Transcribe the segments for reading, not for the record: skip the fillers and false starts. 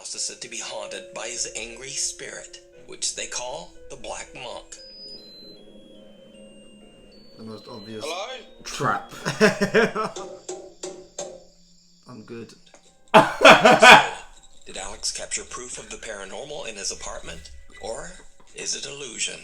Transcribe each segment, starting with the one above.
house is said to be haunted by his angry spirit, which they call the Black Monk. The most obvious trap. I'm good. So, did Alex capture proof of the paranormal in his apartment, or is it illusion?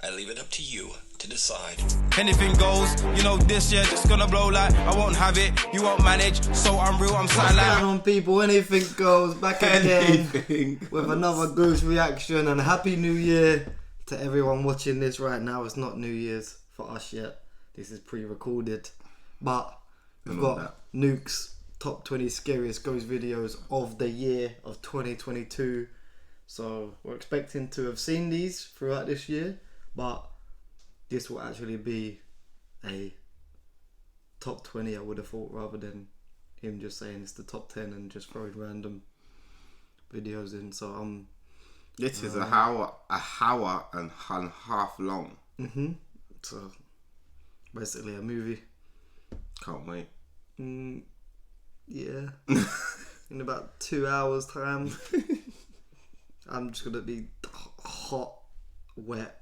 I leave it up to you to decide. Anything goes, you know this year just gonna blow like I won't have it, you won't manage, so I'm real, I'm What's silent. going on, people? Anything goes, back again with another ghost reaction, and Happy New Year to everyone watching this right now. It's not New Year's for us yet. This is pre-recorded, but we've got Nukes top 20 scariest ghost videos of the year of 2022. So we're expecting to have seen these throughout this year, but this will actually be a top 20, I would have thought, rather than him just saying it's the top 10 and just throwing random videos in. So this is a hour and a half long. So basically a movie. Can't wait. Yeah. In about 2 hours time. I'm just gonna be hot, wet,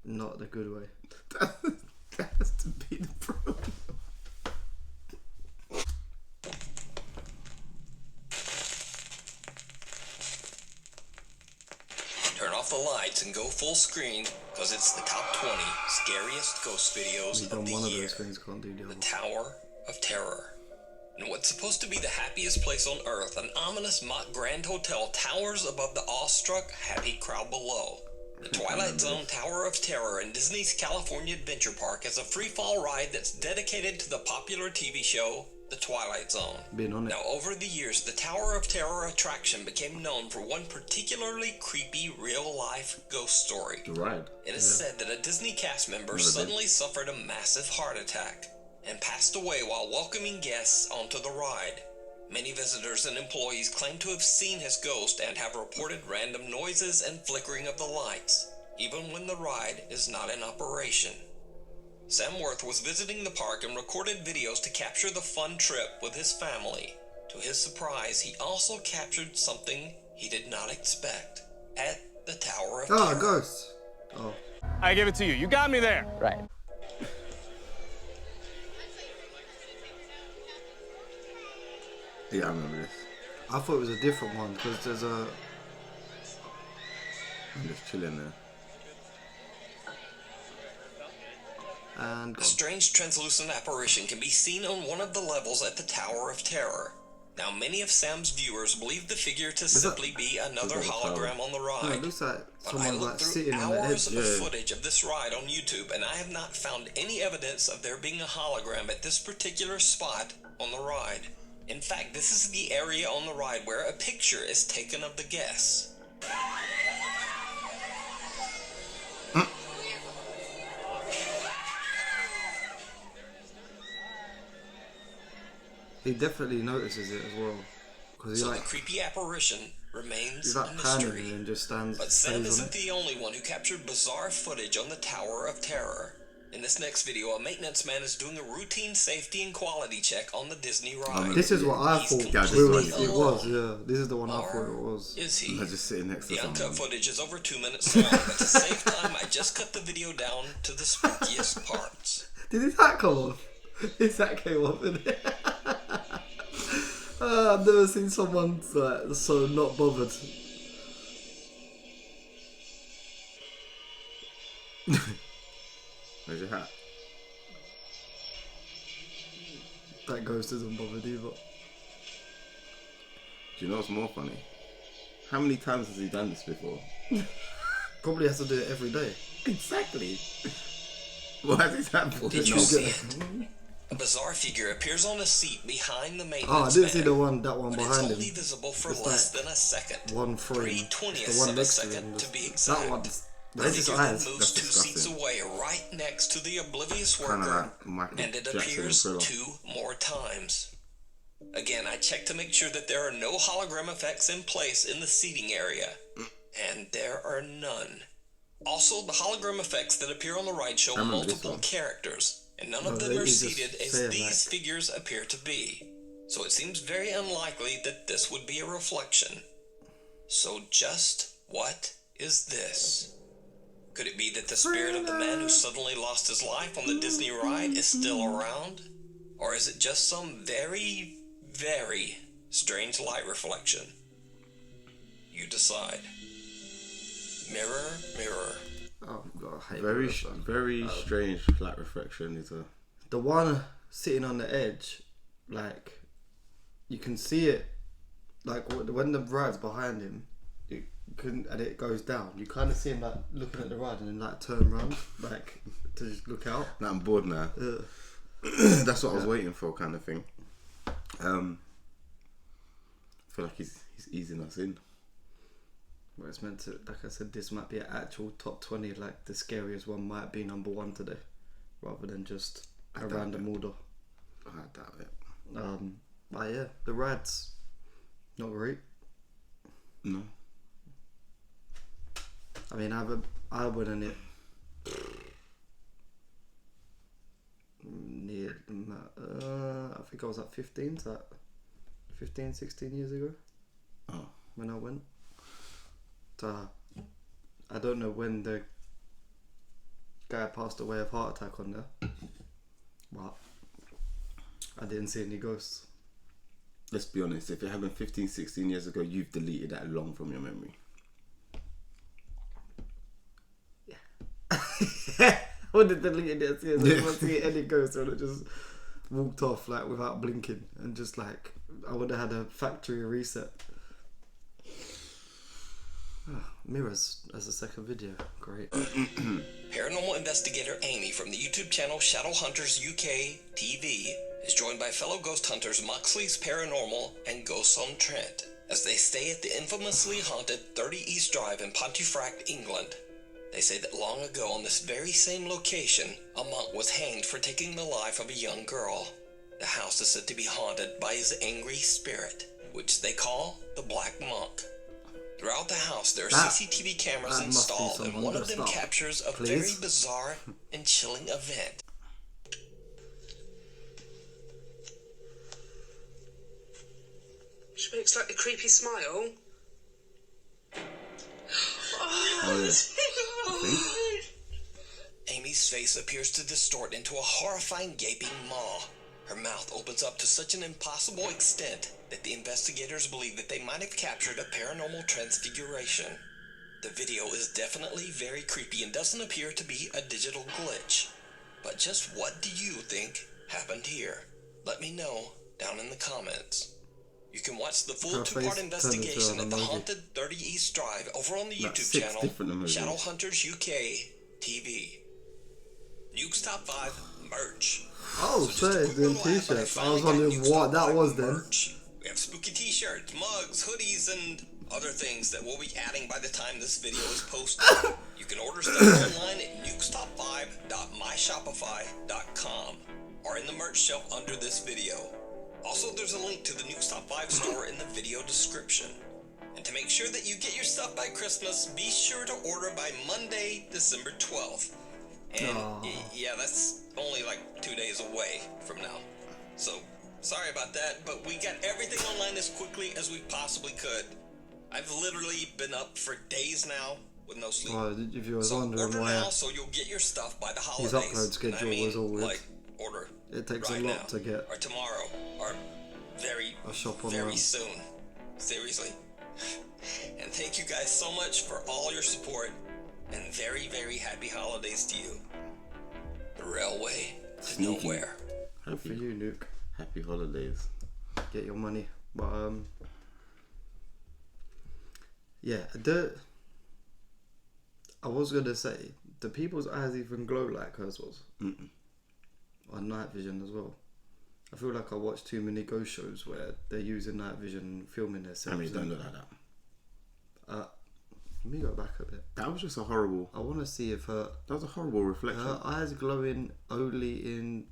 not the good way. That has to be the problem. Turn off the lights and go full screen, because it's the top 20 scariest ghost videos We've of done the one of year. those things, can't do the The other. Tower of Terror. In what's supposed to be the happiest place on Earth, an ominous mock grand hotel towers above the awestruck, happy crowd below. The Twilight Zone Tower of Terror in Disney's California Adventure Park is a free-fall ride that's dedicated to the popular TV show, The Twilight Zone. Been on it. Now, over the years, the Tower of Terror attraction became known for one particularly creepy real-life ghost story. The ride. It is said that a Disney cast member suddenly suffered a massive heart attack and passed away while welcoming guests onto the ride. Many visitors and employees claim to have seen his ghost and have reported random noises and flickering of the lights, even when the ride is not in operation. Sam Worth was visiting the park and recorded videos to capture the fun trip with his family. To his surprise, he also captured something he did not expect at the Tower of Terror. Oh, ghosts. Oh. I give it to you. You got me there. Right. Yeah, I remember this. I thought it was a different one because there's a. I'm just chilling there. And The strange translucent apparition can be seen on one of the levels at the Tower of Terror. Now, many of Sam's viewers believe the figure to simply be another hologram on the no, ride. it looks like But I someone like looked through sitting on the hours edge. of footage of this ride on YouTube, and I have not found any evidence of there being a hologram at this particular spot on the ride. In fact, this is the area on the ride where a picture is taken of the guests. He definitely notices it as well. Because So the creepy apparition remains he's a like panning mystery. and just stands. But Sam stays on isn't it. the only one who captured bizarre footage on the Tower of Terror. In this next video, a maintenance man is doing a routine safety and quality check on the Disney ride. This is what I He's thought completely it was. Yeah, this is the one I Or thought it was. Is he? I'm just sitting next to The uncut someone. footage is over 2 minutes long, but to save time, I just cut the video down to the spookiest parts. Did his hat come off? His hat came off in it. I've never seen someone like, so not bothered. Where's your hat? That ghost isn't bothered either. Do you know what's more funny? How many times has he done this before? Probably has to do it every day. Exactly. What has his hat for? Did you see it? A bizarre figure appears on a seat behind the maintenance Oh, I didn't man, see that one but behind it's him. only visible for It's less like than a second. 1 frame. 3/20ths It's the one of a next to second him. to be exact. That one's. The That's his figure then eyes. moves That's 2 seats disgusting. away, right next to the oblivious Kind of worker, like Michael and it Jackson in appears Thriller. 2 more times. Again, I checked to make sure that there are no hologram effects in place in the seating area, and there are none. Also, the hologram effects that appear on the ride show remember this multiple one. characters, and none No, of them they are just seated say as it these like- figures appear to be. so it seems very unlikely that this would be a reflection. So just what is this? Could it be that the spirit of the man who suddenly lost his life on the Disney ride is still around? Or is it just some very, very strange light reflection? You decide. Mirror, mirror. Oh god, I hate Very, mirrors, man. very strange light reflection is a. The one sitting on the edge, like, you can see it, like, when the ride's behind him, you couldn't, and it goes down, you kind of see him, like, looking at the ride and then, like, turn around, like, to just look out. Like, I'm bored now. Ugh. That's what I was waiting for, kind of thing. I feel like he's easing us in. Well, it's meant to, like I said, this might be an actual top 20, like, the scariest one might be number 1 today, rather than just a random order. I doubt it. But yeah, the ride's not great. No. I mean, I went on it near, I think I was at 15, so 15, 16 years ago. Oh. When I went. So, I don't know when the guy passed away of heart attack on there, but I didn't see any ghosts. Let's be honest, if it happened 15, 16 years ago, you've deleted that long from your memory. I would have deleted it. I didn't see any ghosts. I would have just walked off like without blinking and just like I would have had a factory reset. Mirrors as a second video, great. Paranormal investigator Amy from the YouTube channel Shadowhunters UK TV is joined by fellow ghost hunters Moxley's Paranormal and Ghosts on Trent as they stay at the infamously haunted 30 East Drive in Pontefract, England. They say that long ago on this very same location, a monk was hanged for taking the life of a young girl. The house is said to be haunted by his angry spirit, which they call the Black Monk. Throughout the house, there are CCTV cameras installed, and one of them captures a very bizarre and chilling event. She makes like a creepy smile. Oh, yeah. Amy's face appears to distort into a horrifying gaping maw. Her mouth opens up to such an impossible extent that the investigators believe that they might have captured a paranormal transfiguration. The video is definitely very creepy and doesn't appear to be a digital glitch. But just what do you think happened here? Let me know down in the comments. You can watch the full two-part investigation at the haunted 30 East Drive over on the YouTube channel Shadowhunters UK TV. Nuke's Top 5 merch. Oh, so the t-shirts. I was wondering what that was then. Merch. We have spooky t-shirts, mugs, hoodies, and other things that we'll be adding by the time this video is posted. You can order stuff online at nukestop5.myshopify.com or in the merch shelf under this video. Also, there's a link to the Nukes Top 5 store in the video description. And to make sure that you get your stuff by Christmas, be sure to order by Monday, December 12th. And yeah, that's only like 2 days away from now. So, sorry about that, but we got everything online as quickly as we possibly could. I've literally been up for days now with no sleep. Well, if you was wondering order why now so you'll get your stuff by the holidays. his upload schedule was all weird. Like, order It takes right a lot now, to get or tomorrow, or very soon. Seriously. And thank you guys so much for all your support, and very, very happy holidays to you. The railway to nowhere. Good for you, Nuke. Happy holidays. Get your money. But yeah, I was gonna say, do people's eyes even glow like hers was? On night vision as well. I feel like I watch too many ghost shows where they're using night vision and filming themselves. I mean, don't look like that. Let me go back a bit. That was just a horrible. I want to see if That was a horrible reflection. her eyes glowing only in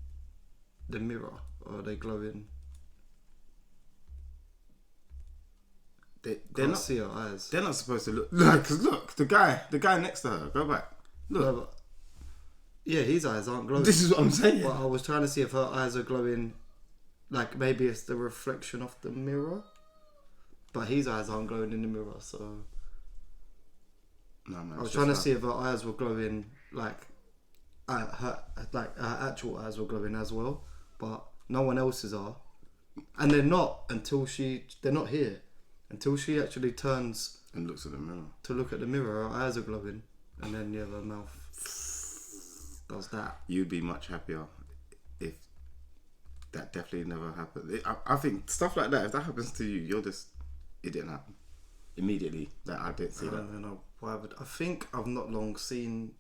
the mirror, or are they glowing? They're Can't not. see her eyes. They're not supposed to look. Because look, the guy next to her. Go back. Look. No, but, yeah, his eyes aren't glowing. This is what I'm saying. But I was trying to see if her eyes are glowing like maybe it's the reflection of the mirror, but his eyes aren't glowing in the mirror. So No, man, I was trying to see if her eyes were glowing like her actual eyes were glowing as well, but no one else's are, and they're not until they're not here until she actually turns and looks at the mirror to look at the mirror. Her eyes are glowing, and then her mouth does that. You'd be much happier if that definitely never happened. I think stuff like that, if that happens to you, you're just, it didn't happen immediately. That I didn't see I that. don't know why, but I think I've not long seen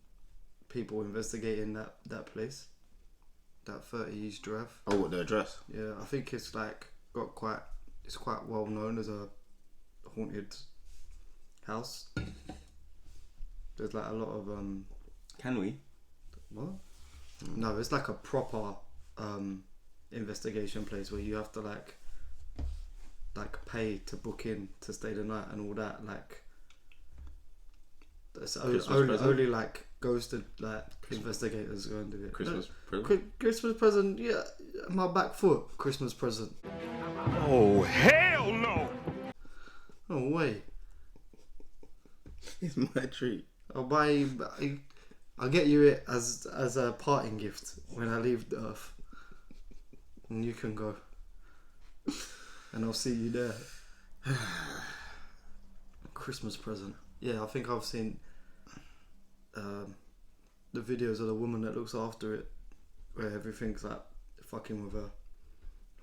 people investigating that place, that 30 East Drive. Oh, what, the address? Yeah, I think it's like it's quite well known as a haunted house. There's like a lot of Can we? what? No, it's like a proper investigation place where you have to like pay to book in to stay the night and all that. Like that's only like ghosted like investigators go and do it. Christmas present? Christmas present, yeah. My back foot Christmas present. Oh, hell no! No way. It's my treat. I'll get you it as a parting gift when I leave the earth, and you can go, and I'll see you there. Christmas present. Yeah, I think I've seen the videos of the woman that looks after it, where everything's like fucking with her,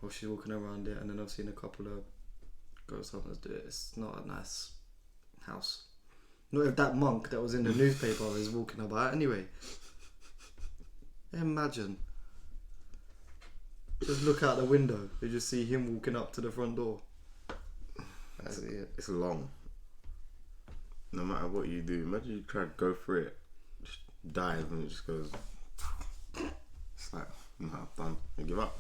or she's walking around it, and then I've seen a couple of ghost hunters do it. It's not a nice house. Not if that monk that was in the newspaper is walking about anyway. Imagine. Just look out the window, you just see him walking up to the front door. That's it. It's long. No matter what you do, imagine you try to go through it, just dive and it just goes. It's like, no, I'm done. I give up.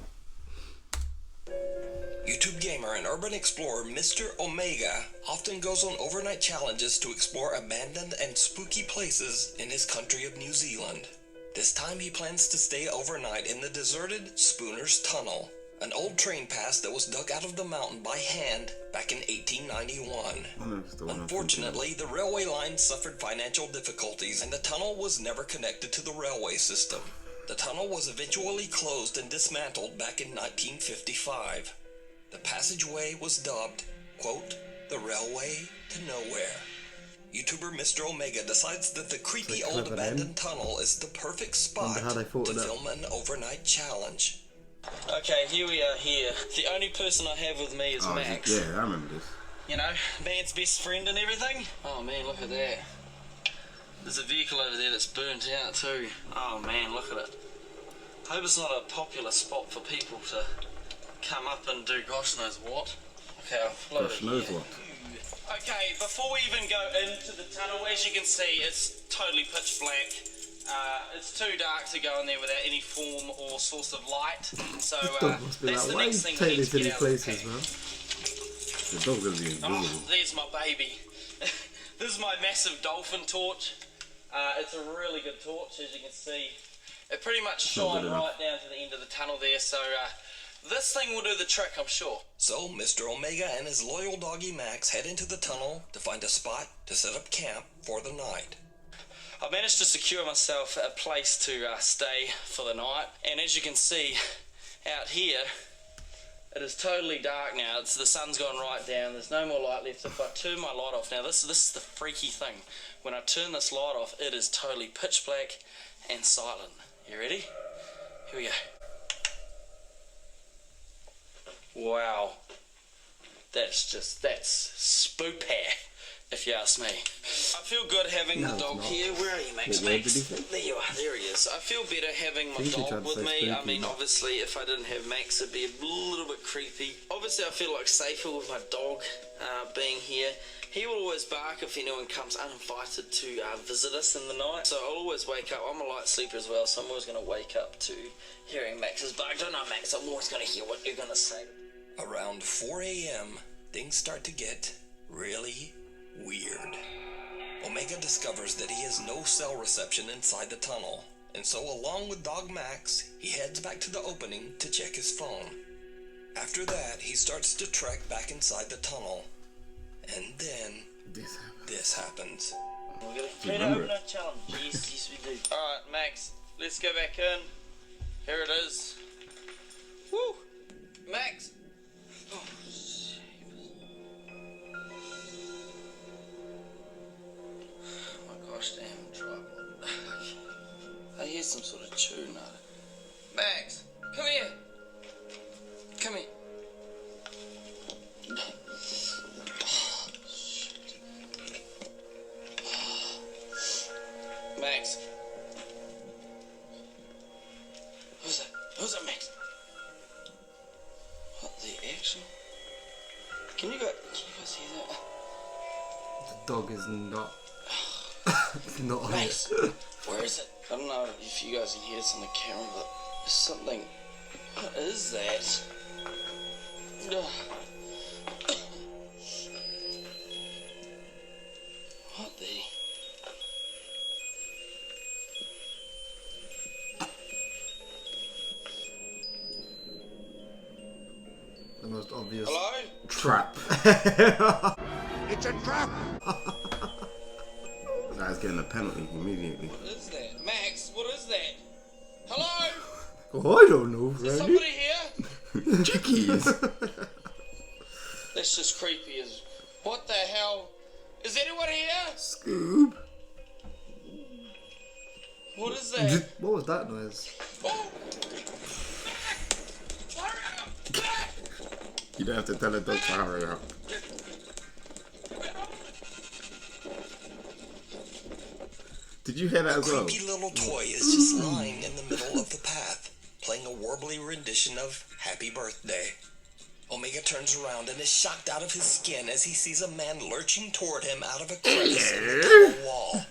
YouTube gamer and urban explorer Mr. Omega often goes on overnight challenges to explore abandoned and spooky places in his country of New Zealand. This time he plans to stay overnight in the deserted Spooner's Tunnel, an old train pass that was dug out of the mountain by hand back in 1891. Unfortunately, the railway line suffered financial difficulties and the tunnel was never connected to the railway system. The tunnel was eventually closed and dismantled back in 1955. The passageway was dubbed, quote, the railway to nowhere. YouTuber Mr. Omega decides that the creepy old abandoned tunnel is the perfect spot to film an overnight challenge. Okay, here we are here. The only person I have with me is Max. Yeah, I remember this. You know, man's best friend and everything. Oh man, look at that. There's a vehicle over there that's burnt out too. Oh man, look at it. I hope it's not a popular spot for people to come up and do gosh knows what. Okay, I'll float Gosh it knows here. what. Okay, before we even go into the tunnel, as you can see, it's totally pitch black. It's too dark to go in there without any form or source of light. So that's the next thing we need to get out of the pack. The dog's gonna be invisible. Oh, there's my baby. This is my massive dolphin torch. It's a really good torch, as you can see. It pretty much shone right down to the end of the tunnel there, so this thing will do the trick, I'm sure. So, Mr. Omega and his loyal doggy Max head into the tunnel to find a spot to set up camp for the night. I managed to secure myself a place to stay for the night, and as you can see out here, it is totally dark now. The sun's gone right down, there's no more light left. If I turn my light off, now this is the freaky thing. When I turn this light off, it is totally pitch black and silent. You ready? Here we go. Wow. That's spoopy, if you ask me. I feel good having the dog here. Where are you, Max? Max? There you are, there he is. I feel better having my dog with me. I mean, obviously, if I didn't have Max, it'd be a little bit creepy. Obviously, I feel like safer with my dog being here. He will always bark if anyone comes uninvited to visit us in the night. So I'll always wake up. I'm a light sleeper as well, so I'm always going to wake up to hearing Max's bark. Don't know, Max. I'm always going to hear what you're going to say. Around 4 a.m., things start to get really weird. Omega discovers that he has no cell reception inside the tunnel, and so along with Dog Max, he heads back to the opening to check his phone. After that, he starts to trek back inside the tunnel. And then, this happens. We're gonna complete our overnight challenge. Yes, we do. Alright, Max, let's go back in. Here it is. Woo! Max! Oh, shit. Oh my gosh, damn tripod. I hear some sort of tune. Max, come here. Come here. Max. Who's that? Who's that, Max? What the action? Can you guys hear that? The dog is not. Not on Max, it. where is it? I don't know if you guys can hear this on the camera, but there's something. What is that? Ugh. What the? The most obvious Hello? Trap. It's a trap! Guy's getting a penalty immediately. What is that? Max, what is that? Hello? Oh, I don't know, Is there Randy. somebody here? Chickies. That's just creepy as. What the hell? Is anyone here? Scoob. What is that? What was that noise? Oh! You don't have to tell a dog to hurry up. Did you hear that as well? Creepy little toy is just lying in the middle of the path, playing a warbly rendition of Happy Birthday. Omega turns around and is shocked out of his skin as he sees a man lurching toward him out of a crevice in the tunnel wall.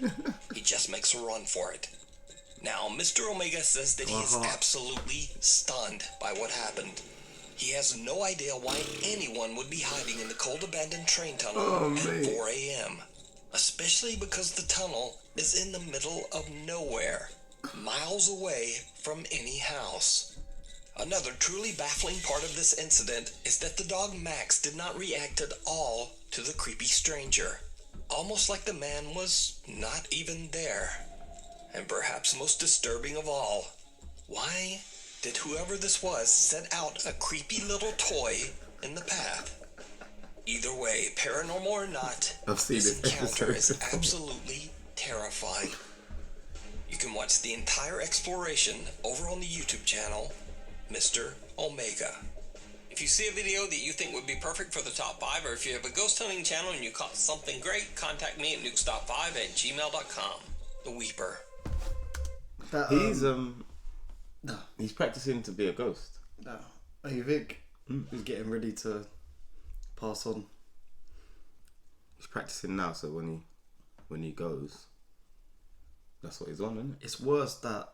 He just makes a run for it. Now, Mr. Omega says that he is absolutely stunned by what happened. He has no idea why anyone would be hiding in the cold abandoned train tunnel at 4 a.m. Especially because the tunnel is in the middle of nowhere, miles away from any house. Another truly baffling part of this incident is that the dog Max did not react at all to the creepy stranger. Almost like the man was not even there. And perhaps most disturbing of all, why did whoever this was set out a creepy little toy in the path? Either way, paranormal or not, I've seen this this encounter is episode. absolutely terrifying. You can watch the entire exploration over on the YouTube channel, Mr. Omega. If you see a video that you think would be perfect for the top 5, or if you have a ghost hunting channel and you caught something great, contact me at nukes.5@gmail.com. The Weeper. That, He's practicing to be a ghost. no. You think he's getting ready to pass on? He's practicing now, so when he goes, that's what he's on, isn't it? It's worse that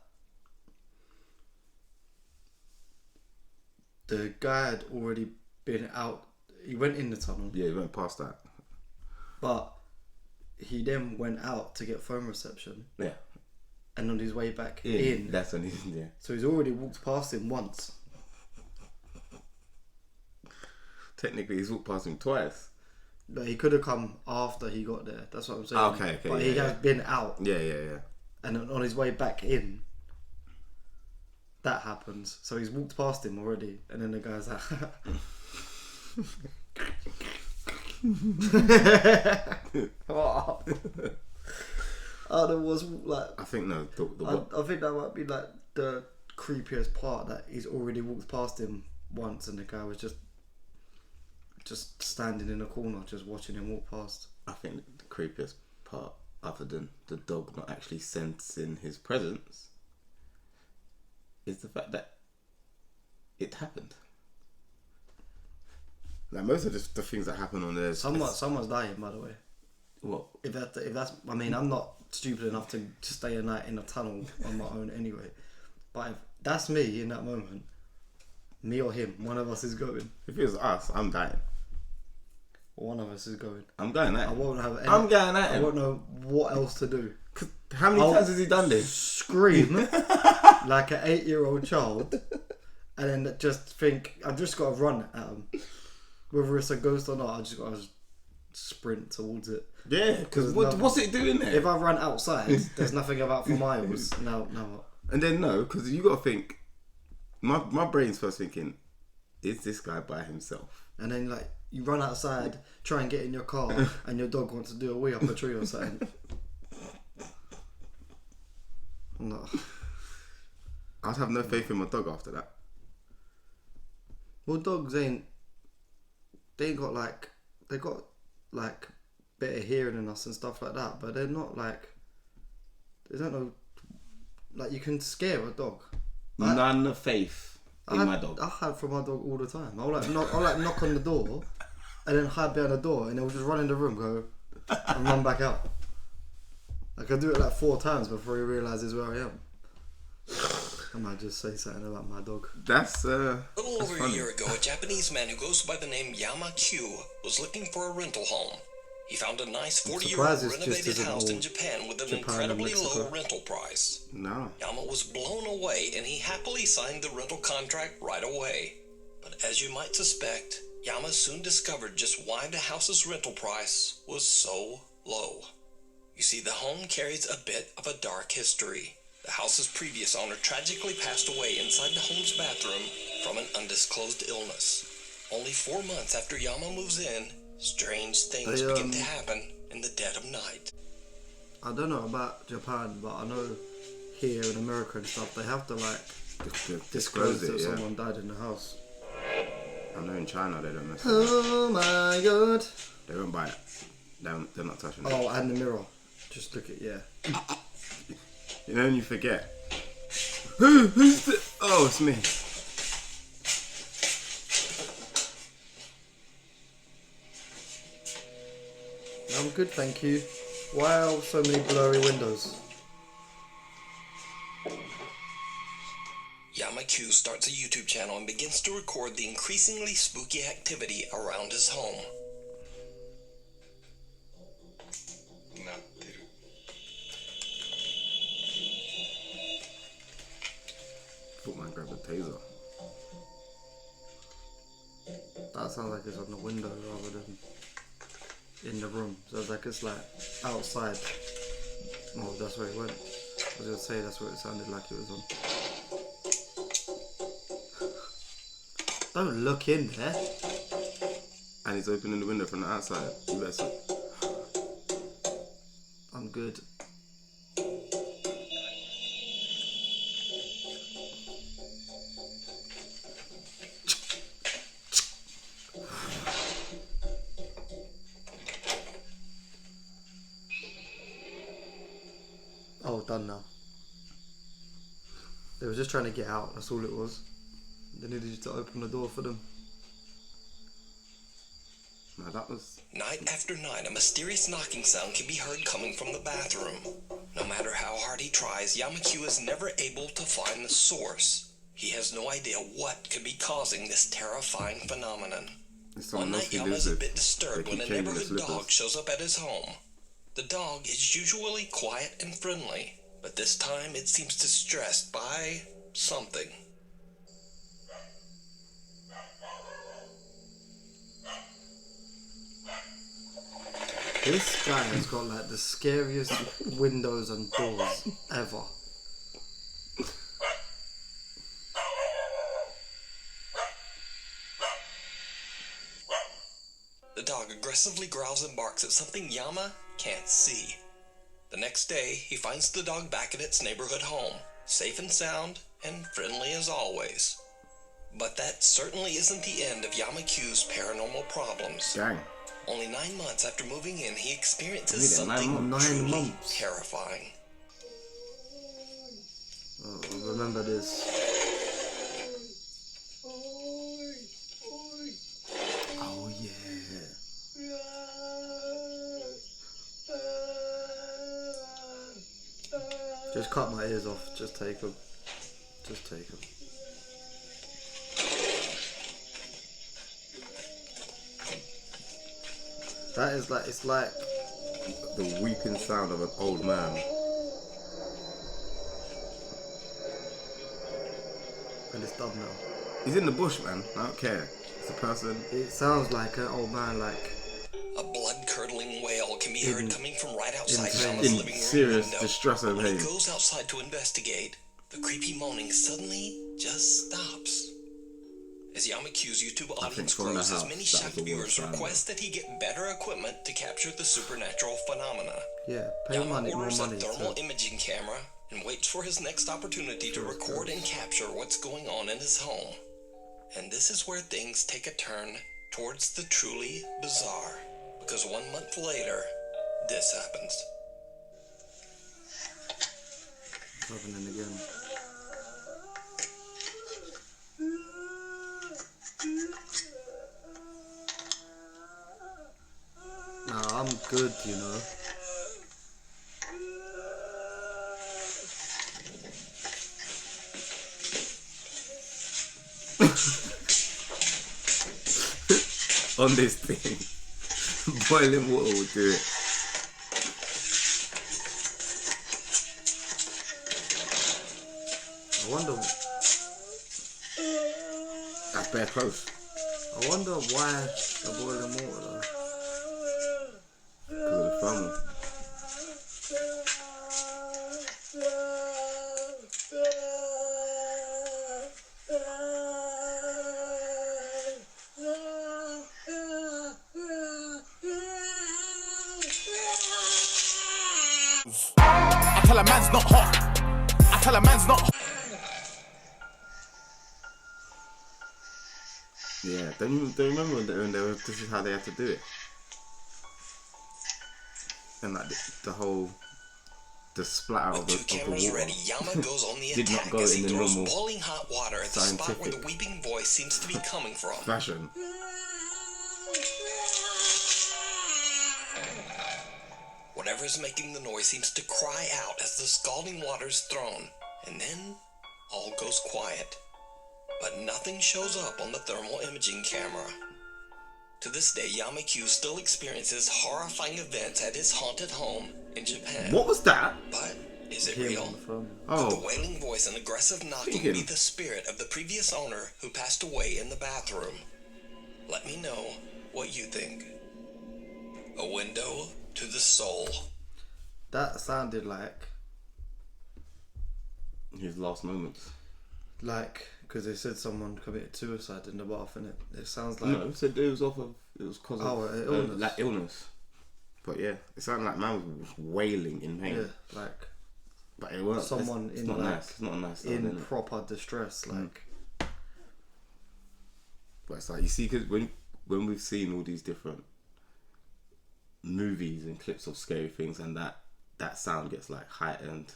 the guy had already been out. He went in the tunnel, Yeah, he went past that. but he then went out to get phone reception, Yeah. and on his way back in, That's when he's yeah. so he's already walked past him once. Technically, he's walked past him twice. But he could have come after he got there. That's what I'm saying. Okay, But he yeah, has been out, Yeah. and on his way back in, that happens. So he's walked past him already, and then the guy's like, oh, there was like, I think no. I think that might be like the creepiest part, that he's already walked past him once, and the guy was just standing in a corner, just watching him walk past. I think the creepiest part, other than the dog not actually sensing his presence, is the fact that it happened. Like most of the things that happen on there, Someone's dying, by the way. what? If that's, I mean, I'm not stupid enough to stay a night in a tunnel on my own anyway. But if that's me in that moment, me or him, one of us is going. If it was us, I'm dying. One of us is going. I'm going at I him. won't have any, I'm going at I him. won't know what else to do. How many I'll times has he done this? Scream like an 8-year-old child and then just think I've just got to run at him, whether it's a ghost or not. I just got to sprint towards it. Yeah, because what's it doing there? If I run outside, there's nothing about for miles. Now what? And then no, because you got to think. My brain's first thinking, is this guy by himself? And then like you run outside, try and get in your car, and your dog wants to do a wee up a tree or something. No. I'd have no faith in my dog after that. Well, dogs they got better hearing than us and stuff like that, but they're not like, they don't know, like you can scare a dog. None of faith in my dog. I hide from my dog all the time. I'll knock on the door and then hide behind the door, and it'll just run in the room, go and run back out. Like I do it like 4 times before he realises where I am. I might just say something about my dog. That's a little over a year ago, a Japanese man who goes by the name Yama Q was looking for a rental home. He found a nice 40-year-old renovated house in Japan with an incredibly low rental price. No. Yama was blown away, and he happily signed the rental contract right away. But as you might suspect, Yama soon discovered just why the house's rental price was so low. You see, the home carries a bit of a dark history. The house's previous owner tragically passed away inside the home's bathroom from an undisclosed illness. Only 4 months after Yama moves in, strange things begin to happen in the dead of night. I don't know about Japan, but I know here in America and stuff, they have to like disclose that someone died in the house. I know in China they don't mess it. Oh my god. They won't buy it. They're not touching it. Oh, and the mirror. Just look at, yeah. You know when you forget. Who's the... Oh, it's me. I'm good, thank you. Wow, so many blurry windows. Yama Q starts a YouTube channel and begins to record the increasingly spooky activity around his home. Footman grabbed a taser. That sounds like it's on the window rather than in the room. So it's like it's like outside. Oh, that's where it went. I was gonna say that's what it sounded like it was on. Don't look in there. And he's opening the window from the outside. You better see. I'm good. Oh, done now. They were just trying to get out, that's all it was. They needed you to open the door for them. No, that was... Night after night, a mysterious knocking sound can be heard coming from the bathroom. No matter how hard he tries, Yama Q is never able to find the source. He has no idea what could be causing this terrifying phenomenon. One night, Yama is a bit disturbed when a neighborhood dog shows up at his home. The dog is usually quiet and friendly, but this time it seems distressed by something. This guy has got like the scariest windows and doors ever. The dog aggressively growls and barks at something Yama can't see. The next day, he finds the dog back at its neighborhood home, safe and sound, and friendly as always. But that certainly isn't the end of Yama Q's paranormal problems. Dang. Only 9 months after moving in, he experiences something truly terrifying. Oh, remember this. Oh, yeah. Just cut my ears off. Just take them. Just take them. That is like, it's like The weeping sound of an old man. And it's done now. He's in the bush, man. I don't care. It's a person. It sounds like an old man, like A blood-curdling wail can be heard coming from right outside pain. Yama's In living room serious window. distress and When he pain. goes outside to investigate, the creepy moaning suddenly just stops. As Yama Q's YouTube audience from the grows, his house, many that was shocked the viewers worst sound. request that he get better equipment to capture the supernatural phenomena. yeah, pay Yama money, more orders money. a thermal To, imaging camera and waits for his next opportunity to record and capture what's going on in his home. And this is where things take a turn towards the truly bizarre. Because 1 month later, this happens. happening again. Nah, I'm good, you know. On this thing. Boiling water will do it. I wonder. That's bare close. I wonder why they're boiling water though. Because of the thermal. I tell a man's not hot. I tell a man's not hot. Yeah, don't you remember when they were, this is how they had to do it? And like the splatter With of the two cameras water ready, Yama goes on the did not attack go as he in the throws normal boiling hot water at the spot where the scientific weeping voice seems to be coming from. fashion. Whatever is making the noise seems to cry out as the scalding water is thrown, and then all goes quiet. But nothing shows up on the thermal imaging camera. To this day, Yama-Q still experiences horrifying events at his haunted home in Japan. What was that? But is it Him real? on the phone. Could the Oh, wailing voice and aggressive knocking Thinking. be the spirit of the previous owner who passed away in the bathroom? Let me know what you think. A window to the soul. That sounded like his last moments. because they said someone committed suicide in the bath, and it sounds like No, it said it was cause of illness. like illness. But yeah, it sounded like man was wailing in pain. yeah, like But it wasn't. someone it's in not like nice. It's not a nice sound, in is it? proper distress, like But it's like you see, because when we've seen all these different movies and clips of scary things, and that sound gets like heightened,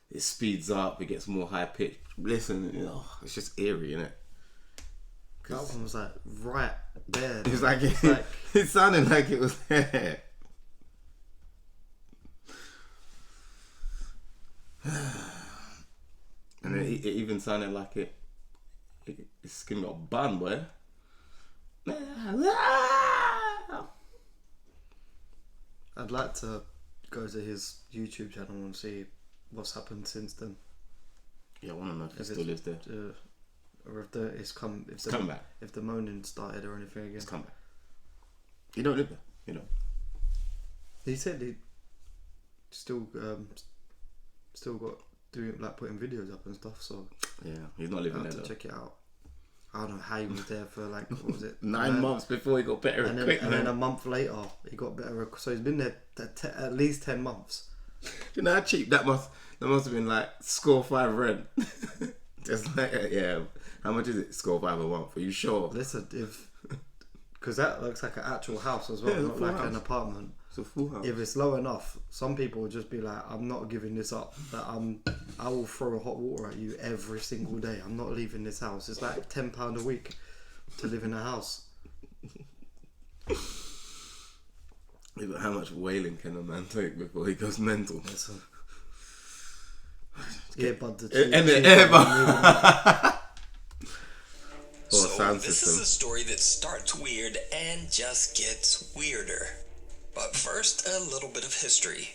it speeds up, it gets more high pitched. Listen, it's just eerie, isn't it? that one was like right there. It was like, It's like it sounded like it was there. And then it even sounded like his skin got burned, boy. I'd like to go to his YouTube channel and see what's happened since then. Yeah, I want to know if he If still lives there. Or if it's come back. if the moaning started or anything again. It's come back. You don't live there, you know. He said he still got doing like putting videos up and stuff. So Yeah, he's not I living have there to though. check it out. I don't know how he was there for like what was it 9 months before he got better and equipment. then a month later he got better. So he's been there at least 10 months. You know how cheap that must have been, like score 5 rent. Just like, yeah. How much is it? Score 5 a month. Are you sure? Listen, because that looks like an actual house as well, Yeah, it's a not full like house. an apartment. It's a full house. If it's low enough, some people would just be like, I'm not giving this up. That I will throw hot water at you every single day. I'm not leaving this house. It's like £10 a week to live in a house. Yeah, but how much wailing can a man take before he goes mental? Listen. Earbud to And the cheek, earbud. Or So sound this system. is a story that starts weird and just gets weirder. But first, a little bit of history.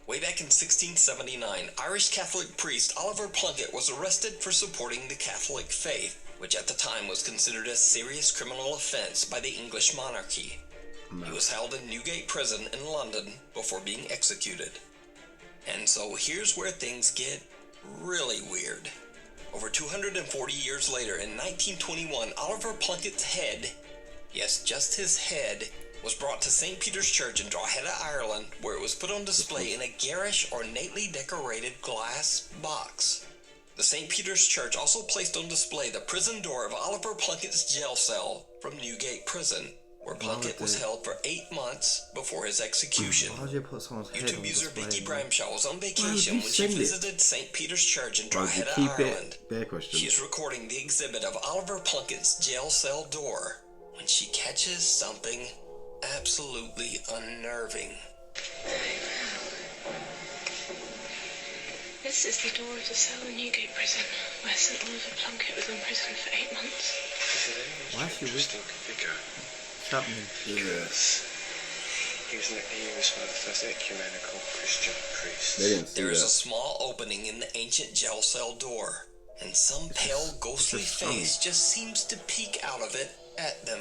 Way back in 1679, Irish Catholic priest Oliver Plunkett was arrested for supporting the Catholic faith. which at the time was considered a serious criminal offense by the English monarchy. He was held in Newgate Prison in London before being executed. And so here's where things get really weird. Over 240 years later, in 1921, Oliver Plunkett's head, yes, just his head, was brought to St. Peter's Church in Drogheda, Ireland, where it was put on display in a garish, ornately decorated glass box. The St. Peter's Church also placed on display the prison door of Oliver Plunkett's jail cell from Newgate Prison, where Plunkett was held for 8 months before his execution. Why would you put someone's head YouTube on user display, Vicky man? Bramshaw was on vacation when she visited St. Peter's Church in Drogheda, Ireland. She is recording the exhibit of Oliver Plunkett's jail cell door when she catches something absolutely unnerving. This is the door of the cell in Newgate Prison, where St. Oliver Plunkett was in prison for 8 months. Why is she Interesting with figure. what's happening? Yes. He was one of the first ecumenical Christian priests. There is a small opening in the ancient jail cell door, and some pale, ghostly face just seems to peek out of it at them.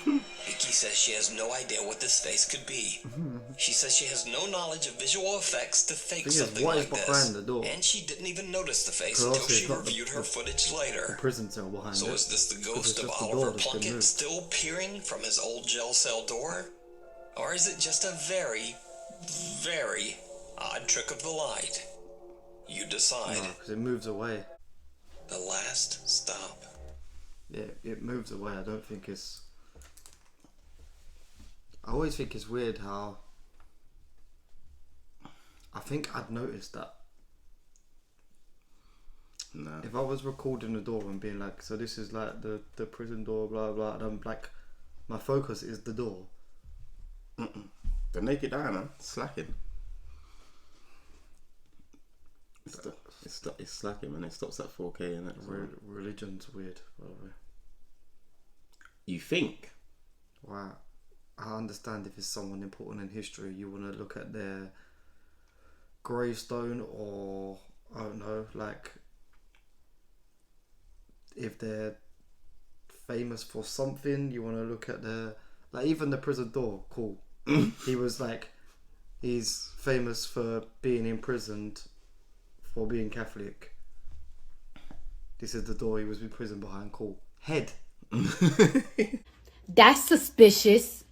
Vicky says she has no idea what this face could be. She says she has no knowledge of visual effects to fake something like this, and she didn't even notice the face until she reviewed her footage later. Prison cell behind So it. is this the ghost of Oliver Plunkett still peering from his old jail cell door? Or is it just a very, very odd trick of the light? You decide. No, because it moves away. The last stop. Yeah, it moves away. I don't think it's... I always think it's weird how... I think I'd noticed that. No. If I was recording the door and being like, so this is like the prison door, blah blah, and I'm like, my focus is the door. The naked eye, man, slacking. It's slacking, man. It stops at 4K, and that's Religion's weird, by the way. You think? Wow. I understand if it's someone important in history, you want to look at their gravestone, or I don't know, like if they're famous for something, you want to look at their, like even the prison door. Cool. He was like, he's famous for being imprisoned for being Catholic. This is the door he was in prison behind. Cool. Head. That's suspicious.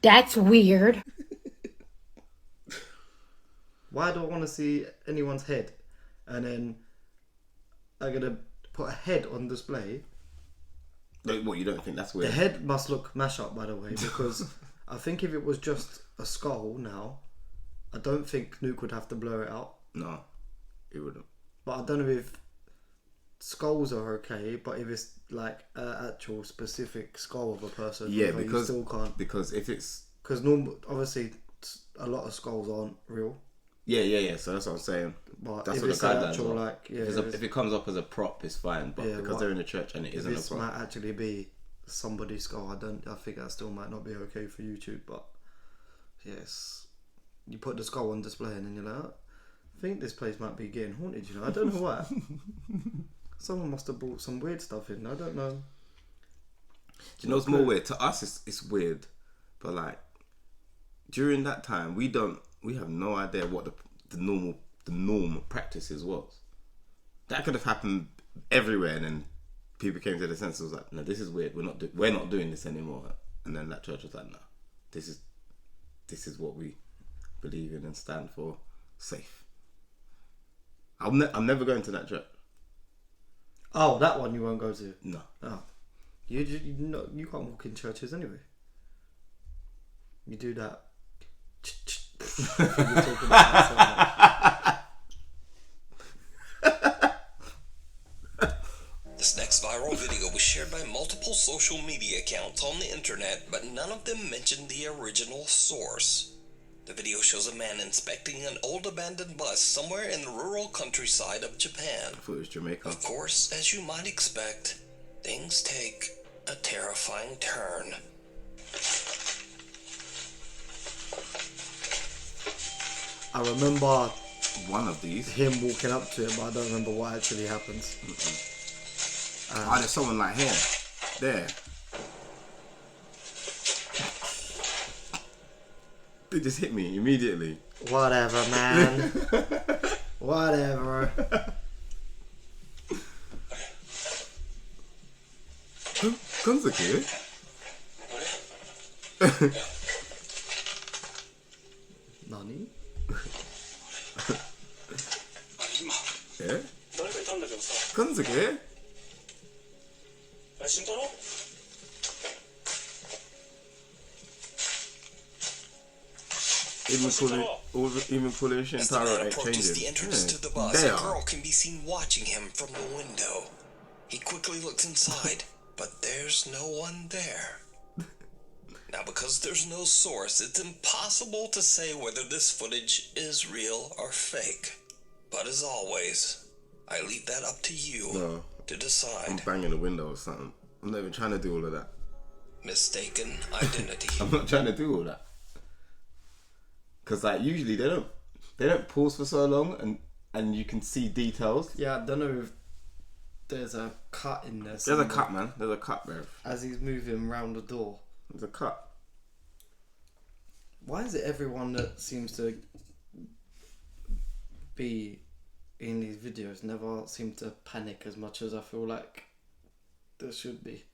That's weird. Why do I want to see anyone's head? And then I'm going to put a head on display. What, you don't think that's weird? The head must look mash up, by the way, because I think if it was just a skull now, I don't think Nuke would have to blur it out. No, it wouldn't. But I don't know if skulls are okay, but if it's like an actual specific skull of a person, yeah, because you still can't. Because if it's normal, obviously, a lot of skulls aren't real. Yeah. So that's what I'm saying. But that's if what it's the guidelines actual, are. like, yeah, if it comes up as a prop, it's fine. But because they're in the church and it isn't a this prop, might actually be somebody's skull. I think that still might not be okay for YouTube. But yes, you put the skull on display and then you're like, I think this place might be getting haunted. You know, I don't know why. Someone must have brought some weird stuff in. I don't know. Do you know what's more weird? To us, it's weird, but like during that time, we have no idea what the norm practices was. That could have happened everywhere, and then people came to the sense was like, no, this is weird. We're not doing this anymore. And then that church was like, no, this is what we believe in and stand for. Safe. I'm never going to that church. Oh, that one you won't go to? No. Oh. You can't walk in churches anyway. You do that. This next viral video was shared by multiple social media accounts on the internet, but none of them mentioned the original source. The video shows a man inspecting an old abandoned bus somewhere in the rural countryside of Japan. I thought it was Jamaica. Of course, as you might expect, things take a terrifying turn. I remember one of these. him walking up to it, but I don't remember what actually happens. There's someone like here. There. They just hit me immediately. Whatever, man. Whatever. Konsuke? Nani? Eh? Konsuke? Even pollution As the Taro man ain't approaches changing. the entrance to the bus, They a are. girl can be seen watching him from the window. He quickly looks inside, but there's no one there. Now, because there's no source, it's impossible to say whether this footage is real or fake. But as always, I leave that up to you No. to I'm decide. banging the window or something. I'm not even trying to do all of that. Mistaken identity. I'm not trying to do all that. Cause like usually they don't pause for so long and you can see details. Yeah, I don't know if there's a cut in there. There's a somewhere. cut, man. There's a cut, bro. As he's moving round the door. There's a cut. Why is it everyone that seems to be in these videos never seem to panic as much as I feel like there should be?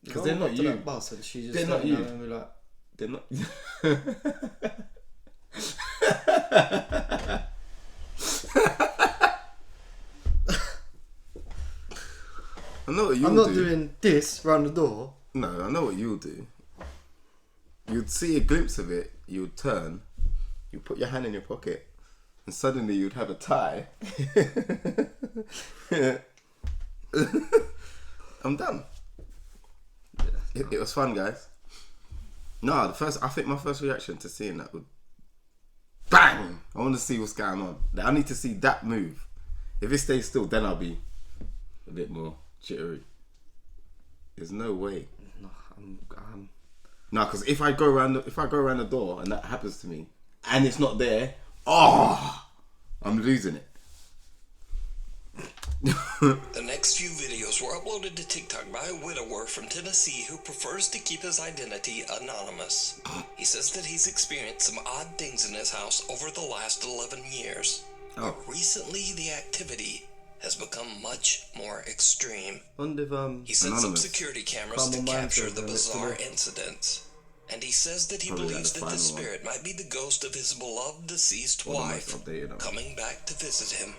Because they're not to you. that bus and she just They're not standing you. there and be like, They're not. I know what you'll I'm not do. doing this round the door. No, I know what you'll do. You'd see a glimpse of it, you'd turn, you'd put your hand in your pocket, and suddenly you'd have a tie. I'm done. It was fun, guys. No, I think my first reaction to seeing that would bang! I want to see what's going on. I need to see that move. If it stays still, then I'll be a bit more jittery. There's no way. No, I'm No, because if I go around the door and that happens to me and it's not there, I'm losing it. The next few videos were uploaded to TikTok by a widower from Tennessee who prefers to keep his identity anonymous. He says that he's experienced some odd things in his house over the last 11 years. But recently the activity has become much more extreme. wonder if He set up Anonymous. security cameras to Common capture mindset the of it, bizarre today. incidents. And he says that he Probably believes like that the the final one. spirit might be the ghost of his beloved deceased Or the most wife updated one. coming back to visit him.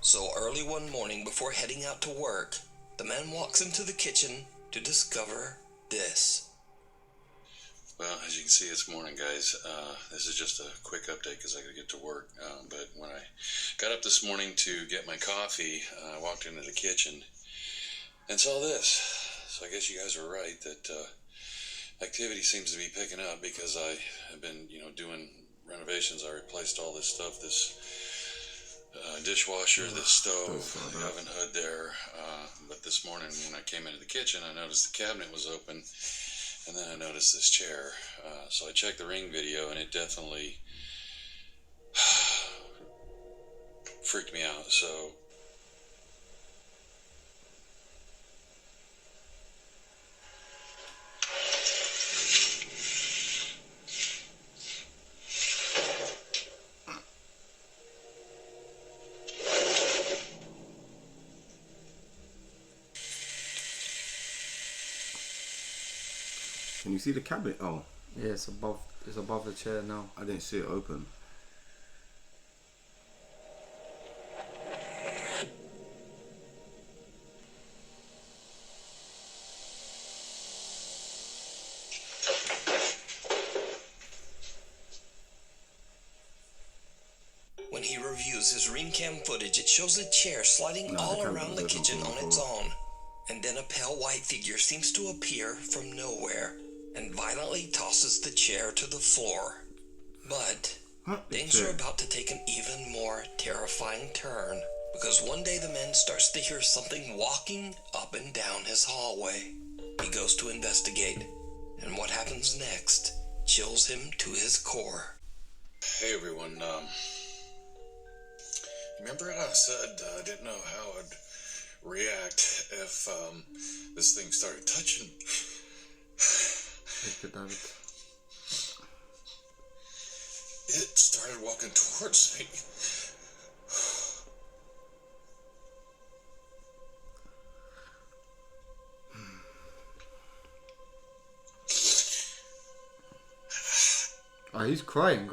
So early one morning before heading out to work, the man walks into the kitchen to discover this. Well, as you can see, it's morning, guys. This is just a quick update because I got to get to work. But when I got up this morning to get my coffee, I walked into the kitchen and saw this. So I guess you guys are right that activity seems to be picking up because I have been, doing renovations. I replaced all this stuff, this dishwasher, this stove, the oven hood there. But this morning when I came into the kitchen, I noticed the cabinet was open. And then I noticed this chair. So I checked the Ring video, and it definitely freaked me out. So Can you see the cabinet? Oh, yeah, it's above the chair now. I didn't see it open. When he reviews his Ring cam footage, it shows a chair sliding all the around the camera kitchen doesn't on its fall. own. And then a pale white figure seems to appear from nowhere and violently tosses the chair to the floor. But things are about to take an even more terrifying turn, because one day the man starts to hear something walking up and down his hallway. He goes to investigate, and what happens next chills him to his core. Hey everyone, remember how I said I didn't know how I'd react if this thing started touching? It started walking towards me. Oh, he's crying. You